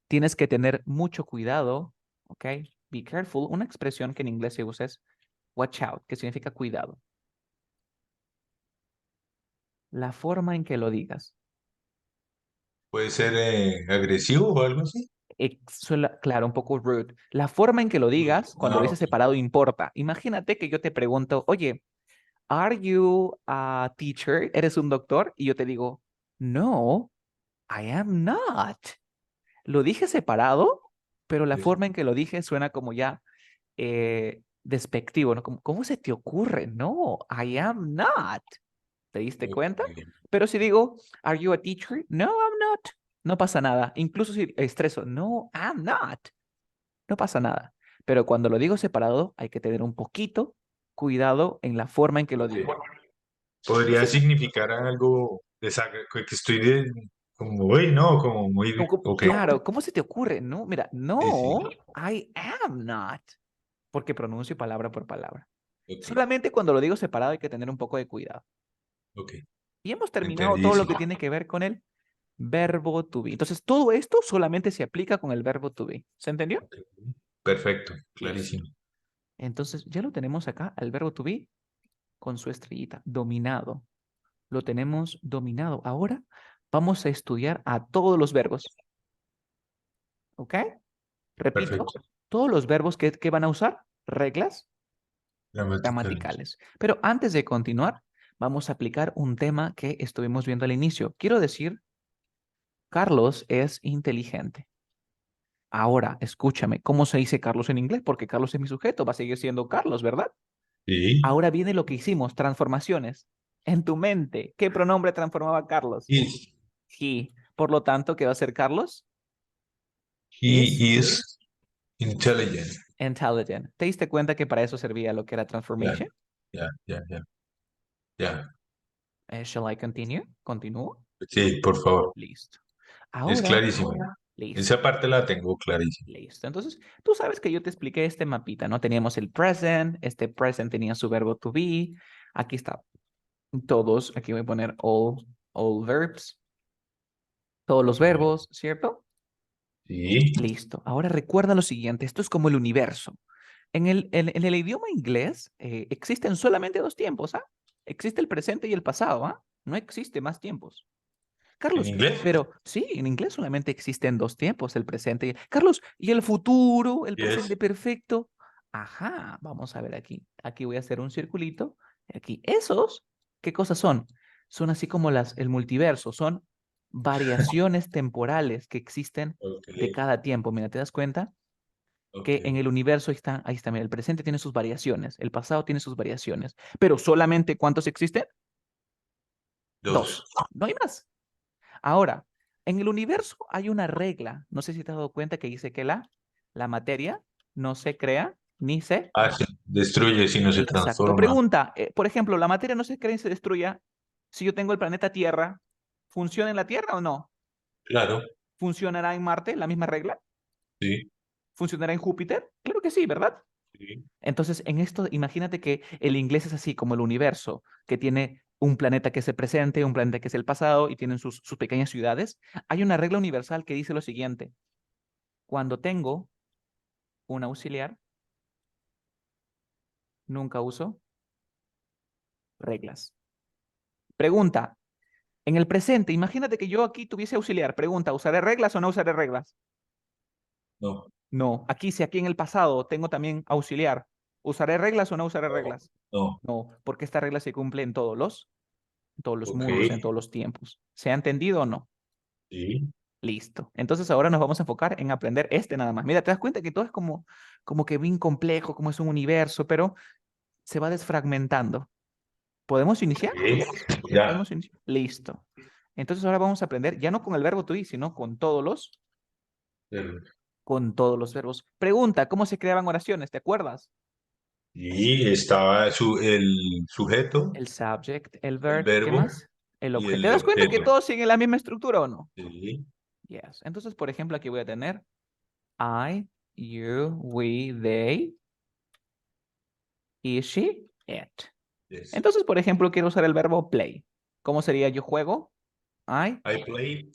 tienes que tener mucho cuidado, ¿ok? Be careful. Una expresión que en inglés se usa es watch out, que significa cuidado. La forma en que lo digas. Puede ser agresivo o algo así. Claro, un poco rude. La forma en que lo digas, cuando lo Ah, dices ok. separado, importa. Imagínate que yo te pregunto, oye, ¿are you a teacher? ¿Eres un doctor? Y yo te digo, no, I am not. Lo dije separado, pero la Sí. forma en que lo dije suena como ya despectivo, ¿no? Como, ¿cómo se te ocurre? No, I am not. ¿Te diste Ok. cuenta? Pero si digo, ¿are you a teacher? No, I'm not. No pasa nada. Incluso si estreso, no, I'm not. No pasa nada. Pero cuando lo digo separado, hay que tener un poquito cuidado en la forma en que lo digo. Podría Entonces, significar algo que estoy como, uy, no, como muy, ok. claro, ¿cómo se te ocurre? No, mira, Sí, sí. no, I am not. Porque pronuncio palabra por palabra. Ok, Solamente cuando lo digo separado hay que tener un poco de cuidado. ok. Y hemos terminado todo lo Entendidísimo. que tiene que ver con el verbo to be. Entonces, todo esto solamente se aplica con el verbo to be. ¿Se entendió? Ok. Perfecto, Listo. clarísimo. Entonces, ya lo tenemos acá, al verbo to be, con su estrellita, dominado. Lo tenemos dominado. Ahora vamos a estudiar a todos los verbos. ¿Ok? Repito, Perfecto. todos los verbos que van a usar, reglas Gramaticales. gramaticales. Pero antes de continuar, vamos a aplicar un tema que estuvimos viendo al inicio. Quiero decir, Carlos es inteligente. Ahora, escúchame, ¿cómo se dice Carlos en inglés? Porque Carlos es mi sujeto, va a seguir siendo Carlos, ¿verdad? Sí. Ahora viene lo que hicimos, transformaciones. En tu mente, ¿qué pronombre transformaba a Carlos? Is. He. Por lo tanto, ¿qué va a ser Carlos? Es He is intelligent. intelligent. ¿Te diste cuenta que para eso servía lo que era Ya, transformation? ya, ya, ya, ya. Shall I continue? ¿Continúo? Sí, por favor. Listo. Es Ahora, clarísimo. listo. Esa parte la tengo clarísima. Listo. Entonces, tú sabes que yo te expliqué este mapita, ¿no? Teníamos el present, este present tenía su verbo to be. Aquí está todos, aquí voy a poner all verbs, todos los Sí. verbos, ¿cierto? Sí. Listo. Ahora recuerda lo siguiente, esto es como el universo. En el idioma inglés existen solamente dos tiempos, ¿ah? Existe el presente y el pasado, ¿ah? No existe más tiempos. ¿En Carlos, inglés? pero sí, en inglés solamente existen dos tiempos, el presente Carlos, ¿y el futuro, el Yes. presente perfecto? Ajá, vamos a ver aquí. Aquí voy a hacer un circulito. Aquí, esos, ¿qué cosas son? Son así como el multiverso, son variaciones temporales que existen Ok, de cada tiempo. Mira, ¿te das cuenta? ok. Que en el universo ahí está, mira, el presente tiene sus variaciones, el pasado tiene sus variaciones, pero solamente ¿cuántos existen? Dos. Dos, no hay más. Ahora, en el universo hay una regla, no sé si te has dado cuenta que dice que la materia no se crea ni se... Ah, se destruye si no se Exacto. transforma. Pregunta, por ejemplo, la materia no se crea ni se destruya. Si yo tengo el planeta Tierra, ¿funciona en la Tierra o no? Claro, ¿Funcionará en Marte la misma regla? sí, ¿Funcionará en Júpiter? Claro que sí, ¿verdad? sí. Entonces, en esto, imagínate que el inglés es así como el universo, que tiene un planeta que es el presente, un planeta que es el pasado y tienen sus pequeñas ciudades. Hay una regla universal que dice lo siguiente. Cuando tengo un auxiliar, nunca uso reglas. Pregunta, en el presente, imagínate que yo aquí tuviese auxiliar. Pregunta, ¿usaré reglas o no usaré reglas? No, No. Aquí, si aquí en el pasado tengo también auxiliar, ¿usaré reglas o no usaré no, reglas? no. No, porque esta regla se cumple en todos los Ok, mundos, en todos los tiempos. ¿Se ha entendido o no? sí. Listo. Entonces ahora nos vamos a enfocar en aprender este nada más. Mira, te das cuenta que todo es como que bien complejo, como es un universo, pero se va desfragmentando. ¿Podemos iniciar? Ya. ¿Podemos iniciar? Listo. Entonces ahora vamos a aprender ya no con el verbo to be, sino Pero- con todos los verbos. Pregunta, ¿cómo se creaban oraciones? ¿Te acuerdas? Y estaba el sujeto, El subject, el el verb, ¿qué verbo más? El y objeto. el ¿Te das cuenta que objeto. todos siguen la misma estructura o no? Sí, Yes. Entonces, por ejemplo, aquí voy a tener I, you, we, they, he, she, it. yes. Entonces, por ejemplo, quiero usar el verbo play. ¿Cómo sería yo juego? I, I play,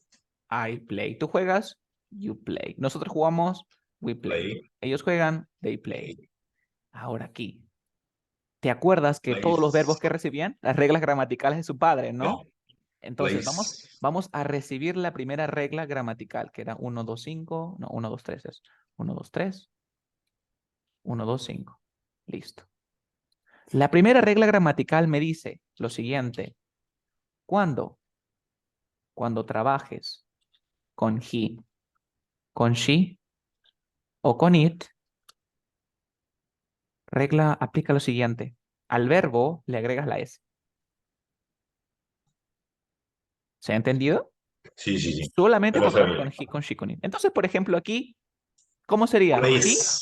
I play. Tú juegas, you play. Nosotros jugamos, we play. play, Ellos juegan, they play. play. Ahora aquí. ¿Te acuerdas que Play todos los verbos is- que recibían? Las reglas gramaticales de su padre, ya, ¿no? Entonces, Place. vamos a recibir la primera regla gramatical, que era 1, 2, 5. No, 1, 2, 3 es 1, 2, 3, 1, 2, 5. Listo. La primera regla gramatical me dice lo siguiente. ¿Cuándo? Cuando trabajes con he, con she o con it, regla aplica lo siguiente. Al verbo le agregas la S. ¿Se ha entendido? Sí, sí, sí. Solamente Pero cuando trabajes sabía. con he, con she, con it. Entonces, por ejemplo, aquí, ¿cómo sería? Place.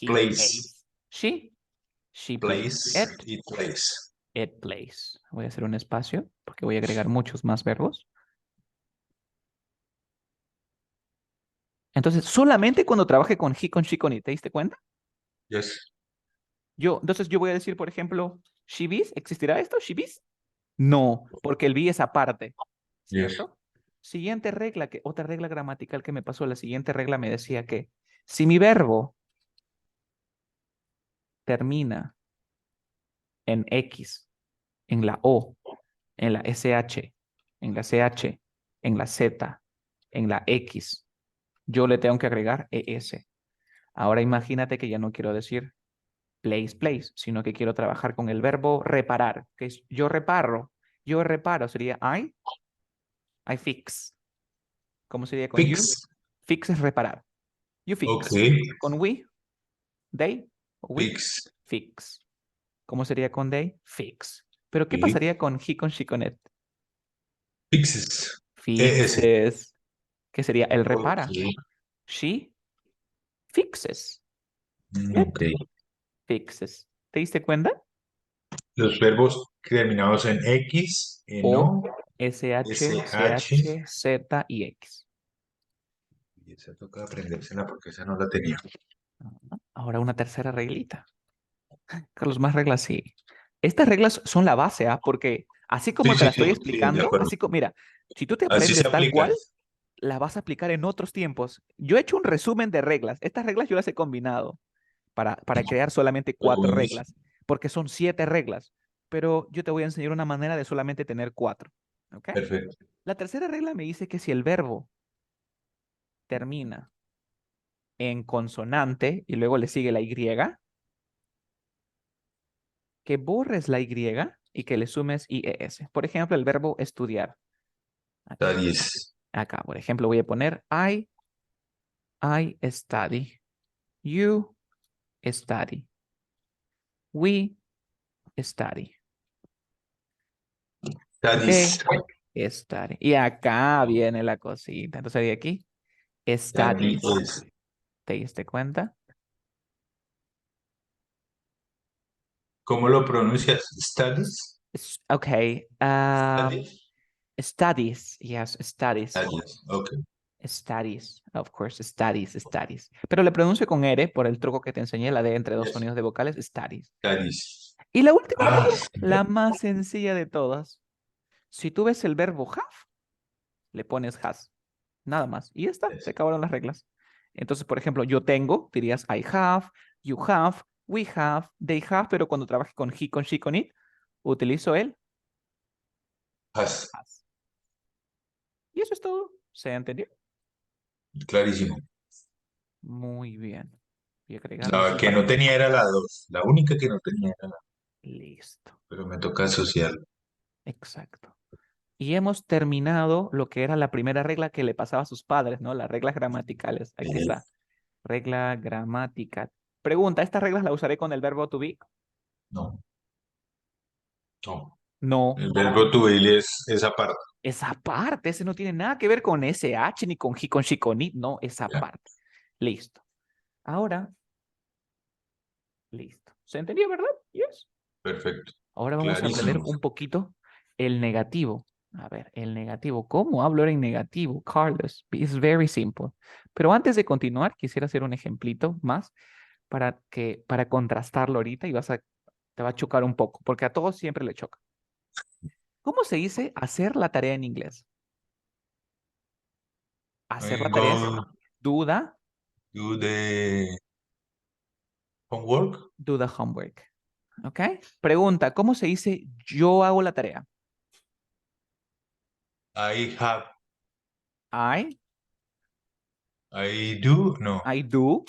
He Place. plays. She plays. Place. It place. It plays. Voy a hacer un espacio porque voy a agregar muchos más verbos. Entonces, solamente cuando trabaje con he, con she, con it. ¿Te diste cuenta? Yes. Entonces yo voy a decir, por ejemplo, she bees. ¿Existirá esto? ¿She bees? No, porque el be es aparte, Yes. ¿cierto? Siguiente regla, otra regla gramatical que me pasó, la siguiente regla me decía que si mi verbo termina en X, en la O, en la SH, en la CH, en la Z, en la X, yo le tengo que agregar ES. Ahora imagínate que ya no quiero decir place, sino que quiero trabajar con el verbo reparar, que es yo reparo. Yo reparo sería I fix. ¿Cómo sería con you? Fix. Fix es reparar. You fix. Okay. Con we, they, o we, Fix. fix. ¿Cómo sería con they? Fix. Pero ¿qué Fix. pasaría con he, con she, con it? Fixes. ES. Fixes. ¿Qué sería? Él repara. Okay. She fixes. Ok. It fixes. ¿Te diste cuenta? Los verbos terminados en X, en O, O, SH, SH. CH, Z y X. Y esa toca aprendérsela porque esa no la tenía. Ahora una tercera reglita. Carlos, más reglas sí. Estas reglas son la base, ¿ah? Porque así Sí, como te sí, la sí, estoy sí, de explicando, acuerdo. así como, mira, si tú te Así se aprendes tal aplican. cual, la vas a aplicar en otros tiempos. Yo he hecho un resumen de reglas. Estas reglas yo las he combinado para crear solamente Pero 4 buenísimo. reglas, porque son 7 reglas. Pero yo te voy a enseñar una manera de solamente tener 4. ¿Ok? Perfecto. La tercera regla me dice que si el verbo termina en consonante y luego le sigue la Y, que borres la Y y que le sumes IES. Por ejemplo, el verbo estudiar. Aquí voy a poner. Studies. Acá, por ejemplo, voy a poner I study. You study. We study. Studies. They study. Y acá viene la cosita. Entonces, de aquí, studies. Studies. ¿Te diste cuenta? ¿Cómo lo pronuncias? Studies. Okay. Studies. Studies. Yes, studies. Studies. Ok. Studies, of course, studies. Pero le pronuncio con R por el truco que te enseñé, la de entre dos Yes. sonidos de vocales, studies. Studies. Y la última Ah, regla, la más sencilla de todas. Si tú ves el verbo have, le pones has. Nada más. Y ya está, se yes. acabaron las reglas. Entonces, por ejemplo, yo tengo, dirías I have, you have, we have, they have, pero cuando trabaje con he, con she, con it, utilizo el Has. has. Y eso es todo. ¿Se entendió? Clarísimo. Muy bien. Voy agregando La aquí que para... no tenía era la 2. La única que no tenía era la. Listo. Pero me toca asociar. Exacto. Y hemos terminado lo que era la primera regla que le pasaba a sus padres, ¿no? Las reglas gramaticales. Aquí está. Regla gramática. Pregunta, ¿estas reglas las usaré con el verbo to be? No, no. No. El verbo to be es esa parte. Esa parte, ese no tiene nada que ver con SH, ni con he, con she, con it. No, esa Ya. parte. Listo. Ahora, listo. ¿Se entendió, verdad? Yes. Perfecto. Ahora vamos a aprender Clarísimo. un poquito el negativo. A ver, el negativo. ¿Cómo hablo ahora en negativo, Carlos? It's very simple. Pero antes de continuar, quisiera hacer un ejemplito más para contrastarlo ahorita y te va a chocar un poco, porque a todos siempre le choca. ¿Cómo se dice hacer la tarea en inglés? Hacer la I tarea es go do the, do the homework. do the homework. ¿Ok? Pregunta, ¿cómo se dice yo hago la tarea? I have, I, I do, no. I do,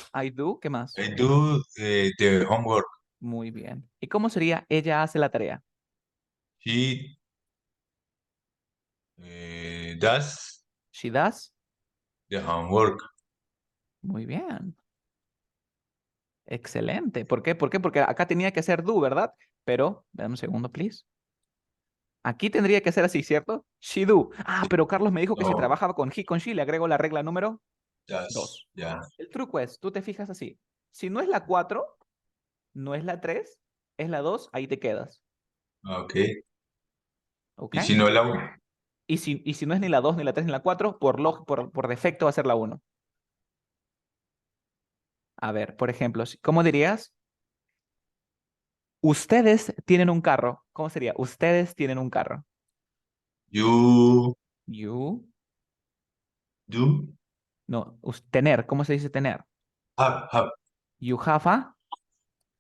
¿qué más? I do the homework. Muy bien. ¿Y cómo sería ella hace la tarea? She does She does. the homework. Muy bien. Excelente. ¿Por qué? ¿Por qué? Porque acá tenía que ser do, ¿verdad? Pero, dame un segundo, please. Aquí tendría que ser así, ¿cierto? She do. Ah, pero Carlos me dijo que si No, trabajaba con he, con she, le agrego la regla número does, 2. ya. El truco es, tú te fijas así. Si no es la 4, no es la 3, es la 2, ahí te quedas. Ok. ¿Ok? Y si no la uno. Y si no es ni la 2, ni la 3, ni la 4, por defecto va a ser la 1. A ver, por ejemplo, ¿cómo dirías? Ustedes tienen un carro. ¿Cómo sería? Ustedes tienen un carro. You You. do No, tener. ¿Cómo se dice tener? have You have a.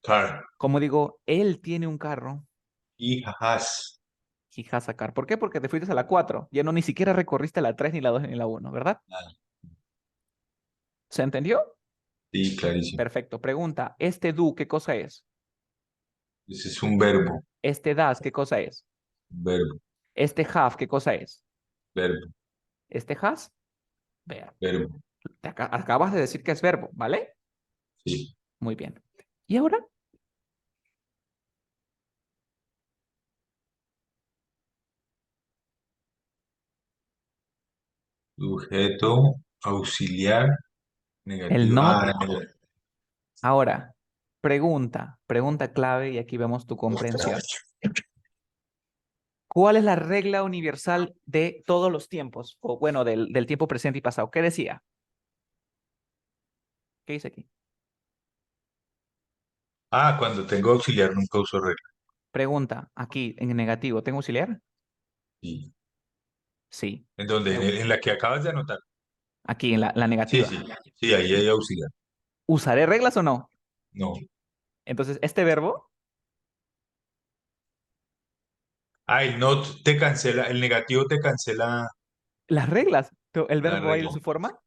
car. Como digo, él tiene un carro. He has. He has a car. ¿Por qué? Porque te fuiste a la 4. Ya no ni siquiera recorriste la 3, ni la 2, ni la 1, ¿verdad? Ah, ¿Se entendió? sí, clarísimo. Perfecto. Pregunta, ¿este do qué cosa es? Ese es un verbo. ¿Este das qué cosa es? Verbo. ¿Este have qué cosa es? Verbo. ¿Este has? Verbo. Verbo. Acabas de decir que es verbo, ¿vale? Sí. Muy bien. ¿Y ahora? Sujeto, auxiliar, El negativo. not. Ah, Ahora, pregunta clave y aquí vemos tu comprensión. ¿Cuál es la regla universal de todos los tiempos? O bueno, del tiempo presente y pasado. ¿Qué decía? ¿Qué dice aquí? cuando tengo auxiliar nunca uso regla. Pregunta, aquí en negativo, ¿tengo auxiliar? Sí. Sí. ¿En dónde? En la que acabas de anotar. Aquí en la Sí, negativa. sí. Sí, ahí hay auxiliar. ¿Usaré reglas o no? No. Entonces, este verbo, El not te cancela, el negativo te cancela las reglas, el la verbo va a ir en regla. su forma.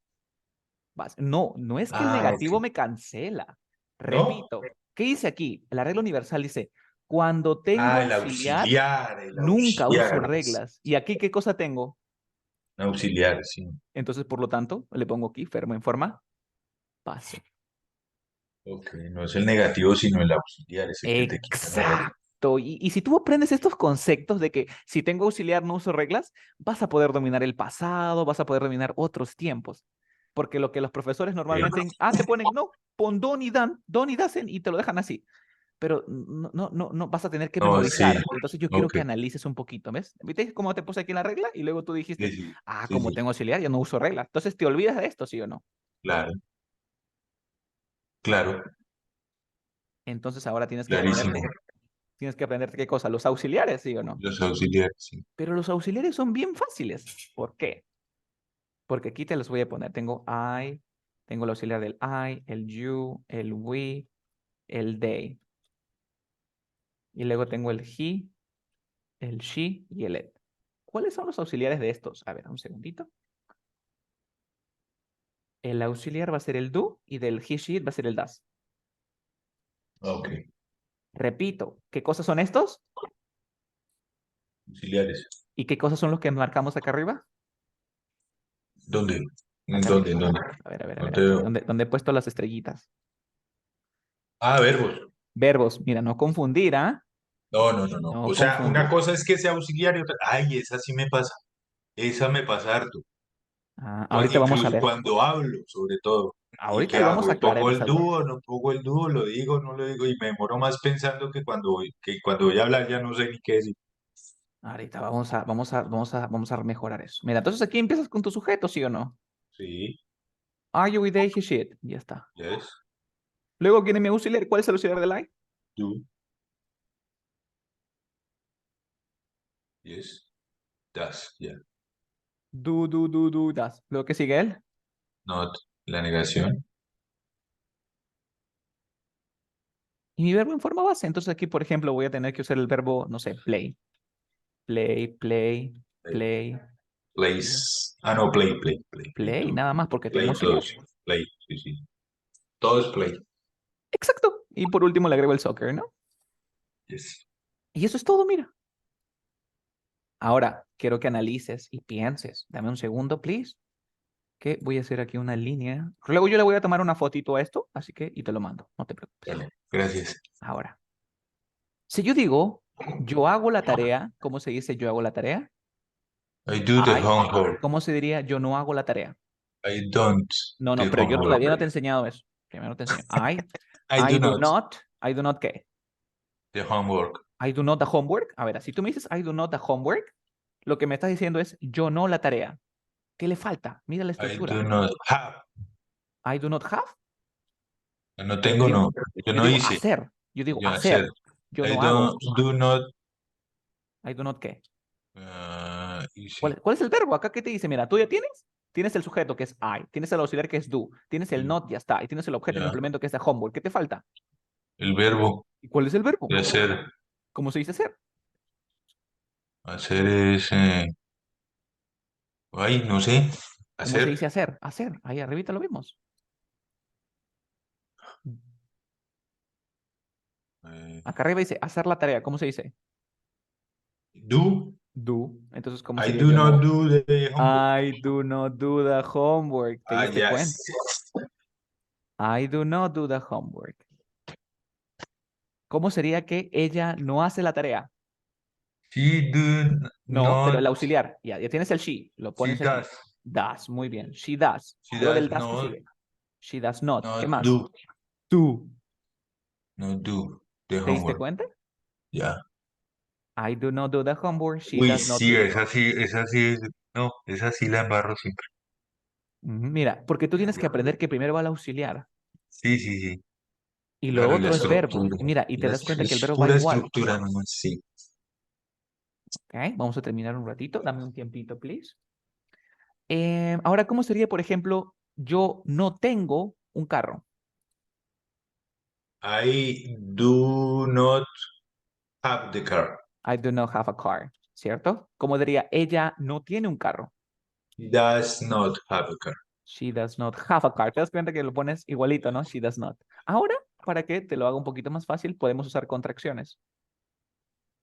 No, no es que el Ok. negativo me cancela. ¿No? Repito, ¿qué dice aquí? La regla universal dice, cuando tengo auxiliar, El nunca uso auxiliar. reglas. ¿Y aquí qué cosa tengo? Auxiliar, sí. Entonces, por lo tanto, le pongo aquí, fermo en forma, pase. Ok, no es el negativo, sino el auxiliar, es el que te quita la regla. Exacto. Y si tú aprendes estos conceptos de que si tengo auxiliar no uso reglas, vas a poder dominar el pasado, vas a poder dominar otros tiempos. Porque lo que los profesores normalmente, te ponen, no, pon don y dasen y te lo dejan así. Pero no vas a tener que No, sí, memorizar. Entonces yo quiero ok. que analices un poquito, ¿ves? ¿Viste cómo te puse aquí la regla? Y luego tú Sí, dijiste, sí, sí, como sí, tengo auxiliar, ya no uso reglas. Entonces te olvidas de esto, ¿sí o no? claro, claro, Entonces ahora tienes que clarísimo. aprenderte qué cosa, los auxiliares, ¿sí o no? Los auxiliares, sí. Pero los auxiliares son bien fáciles. ¿Por qué? Porque aquí te los voy a poner. Tengo el auxiliar del el you, el we, el they. Y luego tengo el he, el she y el it. ¿Cuáles son los auxiliares de estos? A ver, un segundito. El auxiliar va a ser el do y del he, she, it va a ser el does. Ok, Repito, ¿qué cosas son estos? auxiliares. ¿Y qué cosas son los que marcamos acá arriba? ¿Dónde? ¿En Acá dónde? ¿En arribita. dónde? A No ver, te aquí, veo. donde he puesto las estrellitas. Verbos. Verbos, mira, no confundir, ¿ah? No, no, no, no. No O sea, una confundir. cosa es que sea auxiliar y otra. Ay, esa sí me pasa. Esa me pasa harto. Ahorita vamos a Incluso ver. cuando hablo, sobre todo. ¿Y Ahorita qué lo vamos hago? a aclarar ¿Pongo el esas dos. dúo? ¿No pongo el dúo? ¿Lo digo? ¿No lo digo? Y me demoro más pensando que cuando voy a hablar ya no sé ni qué decir. Ahorita vamos a mejorar eso. Mira, entonces aquí empiezas con tu sujeto, ¿sí o no? Sí, Are you with they, he, she, it? Ya está. yes, Luego viene mi auxiliar. ¿Cuál es el auxiliar del I? do, yes, das, ya. Das. Luego que sigue él. Not, la negación. Y mi verbo en forma base. Entonces aquí, por ejemplo, voy a tener que usar el verbo, no sé, play. Play, play, Play, play, Plays. Ah, no, play, play, play, play Play, todo. nada más, porque tiene Play auxiliar. todo, sí. Play, sí, sí. Todo es play. Exacto. Y por último le agrego el soccer, ¿no? Yes. Y eso es todo, mira. Ahora, quiero que analices y pienses. Dame un segundo, please. Que voy a hacer aquí una línea. Luego yo le voy a tomar una fotito a esto, así que, y te lo mando. No te preocupes. Dale, gracias. Ahora, si yo digo, yo hago la tarea, ¿cómo se dice yo hago la tarea? I do the I, homework. ¿cómo se diría yo no hago la tarea? I don't No, no, the pero yo homework. todavía no te he enseñado eso. Primero te enseño. I do not I do not ¿qué? the homework. I do not the homework. A ver, si tú me dices I do not the homework, lo que me estás diciendo es yo no la tarea. ¿Qué le falta? Mira la I estructura. do not have. I do not have. No Pero yo tengo, digo, no. Yo yo no digo hice. hacer. Yo digo Yo hacer. hacer. Yo I no hago. don't do not I do not ¿qué? hice. ¿Cuál es el verbo? Acá, ¿qué te dice? Mira, tú ya tienes. Tienes el sujeto que es I. Tienes el auxiliar que es do. Tienes el Sí, not, ya está. Y tienes el objeto ya. complemento que es the homework. ¿Qué te falta? El verbo ¿Y cuál es el verbo? de hacer. ¿Cómo se dice hacer? Hacer es. Ay, no sé. ¿Cómo se dice Hacer. hacer? Hacer. Ahí arribita lo vimos. eh, Acá arriba dice hacer la tarea. ¿Cómo se dice? do. Do. Entonces, ¿cómo I sería do yo not no? do the homework. I do not do the homework. ¿Te Ah, diste yes. cuenta? I do not do the homework. ¿Cómo sería que ella no hace la tarea? She do No, pero not. el auxiliar. Ya tienes el she. Lo She pones aquí. does. Does. Muy bien. She does. She Luego does del does, ¿qué not. sigue? She does not. ¿Qué Not más? do. Do. Not do the ¿Te diste homework. cuenta? Ya. I do not do the homework. She Uy, does not sí, do. es así, es así. No, es así la embarro siempre. Mira, porque tú tienes que aprender que primero va el auxiliar Sí, sí, sí. y lo Claro, y la otro es verbo. estructura. Y mira, y te das cuenta que el Es verbo va pura igual. estructura nomás, sí. ¿Ok? Vamos a terminar un ratito. Dame un tiempito, please. Ahora, ¿cómo sería, por ejemplo, yo no tengo un carro? I do not have the car. I do not have a car, ¿cierto? ¿Cómo diría, ella no tiene un carro? Does not have a car. She does not have a car. Te das cuenta que lo pones igualito, ¿no? She does not. Ahora, para que te lo haga un poquito más fácil, podemos usar contracciones.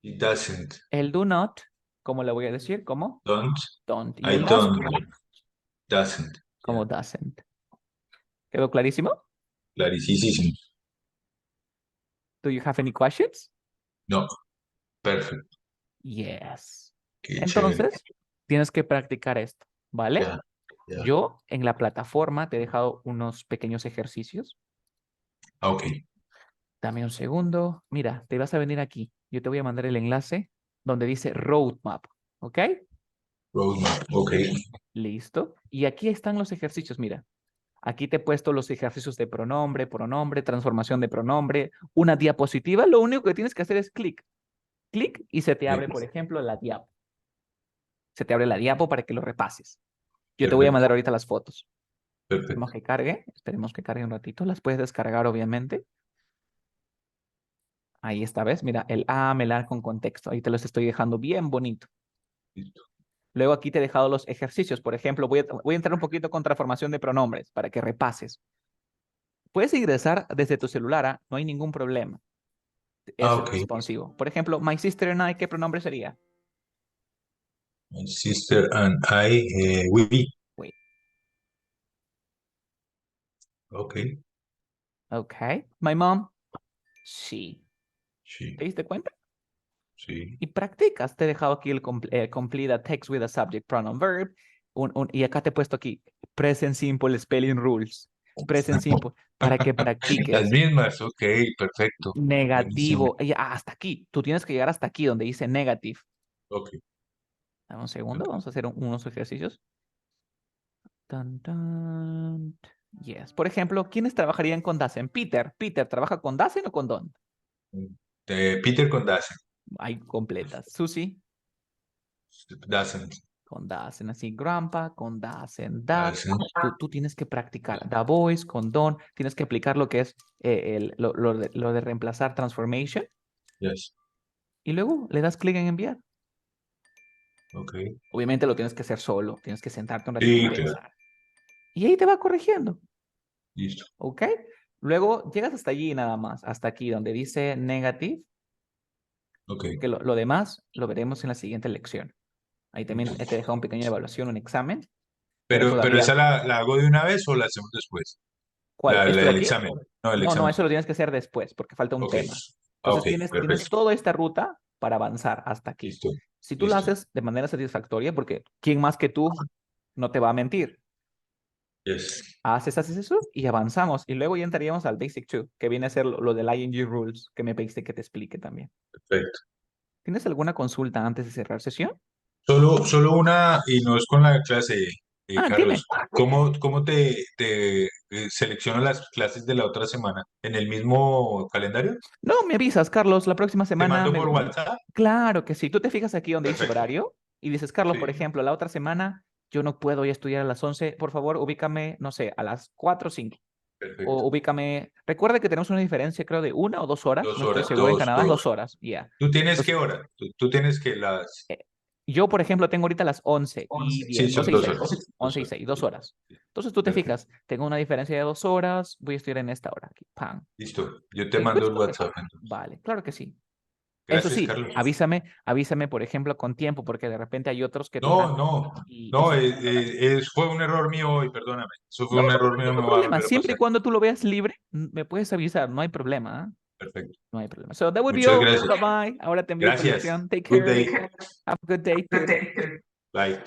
It doesn't. El do not, ¿cómo le voy a decir? ¿Cómo? Don't. Don't. Y I el doesn't, don't. Doesn't. ¿cómo Ya. doesn't? ¿Quedó clarísimo? Clarísimo. Do you have any questions? No. Perfecto. Yes. Qué chévere. Entonces, tienes que practicar esto, ¿vale? Ya. Ya. Yo en la plataforma te he dejado unos pequeños ejercicios. Ah, ok. Dame un segundo. Mira, te vas a venir aquí. Yo te voy a mandar el enlace donde dice roadmap. ¿Ok? Roadmap. Ok. Listo. Y aquí están los ejercicios. Mira, aquí te he puesto los ejercicios de pronombre, pronombre, transformación de pronombre, una diapositiva. Lo único que tienes que hacer es clic. Clic y se te abre, por ejemplo, la diapo. Se te abre la diapo para que lo repases. Yo te voy a mandar Perfecto. ahorita las fotos. Perfecto. Esperemos que cargue un ratito. Las puedes descargar, obviamente. Ahí está, ¿ves? Mira, el AMLR con contexto. Ahí te los estoy dejando bien bonito. Listo. Luego aquí te he dejado los ejercicios. Por ejemplo, voy a entrar un poquito con transformación de pronombres para que repases. Puedes ingresar desde tu celular, ¿ah? No hay ningún problema. Ah, Es ok. responsivo. Por ejemplo, my sister and I, ¿qué pronombre sería? My sister and I, we. Wait. Ok. Ok. My mom, she. Sí. ¿Te diste cuenta? Sí. Y practicas. Te he dejado aquí el complete a text with a subject pronoun verb. Y acá te he puesto aquí present simple spelling rules. Present simple para que Las practiques. mismas, ok, perfecto. Buenísimo. Negativo. Hasta aquí. Tú tienes que llegar hasta aquí donde dice negative. Ok. Dame un segundo. Vamos a hacer unos ejercicios. Tan, tan. Yes. Por ejemplo, ¿quiénes trabajarían con Dasen? Peter. Peter, ¿trabaja con Dasen o con Don? Peter con doesn't. Hay completas. Susie, Doesn't. con Dasen. Así, Grandpa, con Dasen. Dad. Doesn't. Tú tienes que practicar. The Boys, con Don. Tienes que aplicar lo que es lo de reemplazar transformation. Yes. Y luego le das clic en enviar. Ok. Obviamente lo tienes que hacer solo, tienes que sentarte un ratito y Sí, claro. pensar. Y ahí te va corrigiendo, Listo. ¿ok? Luego llegas hasta allí nada más, hasta aquí donde dice negative, Ok. porque lo demás lo veremos en la siguiente lección. Ahí también te he dejado un pequeño evaluación, un examen, pero Pero todavía, esa la hago de una vez o la hacemos después. ¿cuál? ¿Esto de El aquí? examen. No, el No, no, examen. eso lo tienes que hacer después, porque falta un Ok. tema. Ah, Entonces ok, tienes perfecto. toda esta ruta para avanzar hasta aquí. Listo. Si tú la Listo. haces de manera satisfactoria, porque ¿quién más que tú no te va a mentir? Yes. Haces eso y avanzamos. Y luego ya entraríamos al Basic 2, que viene a ser lo del ING Rules, que me pediste que te explique también. Perfecto. ¿Tienes alguna consulta antes de cerrar sesión? Solo una, y no es con la clase, Ah, Carlos. dime. ¿Cómo te selecciono las clases de la otra semana? ¿En el mismo calendario? No, me avisas, Carlos, la próxima ¿Te semana mando por WhatsApp? Claro que sí. Tú te fijas aquí donde dice Perfecto. horario y dices, Carlos, por Sí, ejemplo, la otra semana yo no puedo ir a estudiar a las 11. Por favor, ubícame, no sé, a las 4 o 5. O perfecto. ubícame. Recuerda que tenemos una diferencia, creo, de 1 o 2 horas. No Dos estoy horas, seguro en dos, Canadá, dos. 2 horas, ya. ¿Tú tienes qué Entonces, hora? Tú tienes que las... eh, yo, por ejemplo, tengo ahorita las 11 y Sí, 10, son 11 y dos 6, horas. Dos 11 y horas. 6, 2 horas. Entonces tú te Perfecto. fijas, tengo una diferencia de 2 horas, voy a estudiar en esta hora. Aquí, pam. Listo. Yo te Y mando pues, el WhatsApp entonces. vale, claro que sí. Eso Gracias, sí, Carlos. avísame, por ejemplo, con tiempo, porque de repente hay otros que No, duran no, y no, sí. fue un error mío hoy, perdóname. Eso fue No, un no, error mío, no no hay va a problema. volver a Siempre y pasar. cuando tú lo veas libre, me puedes avisar. No hay problema. ¿Ah? Perfecto. No hay problema. So that would be Muchas all. gracias. Bye bye. Ahora te envío tu Gracias. lección. Take Good care. day. Have a good day too. Bye.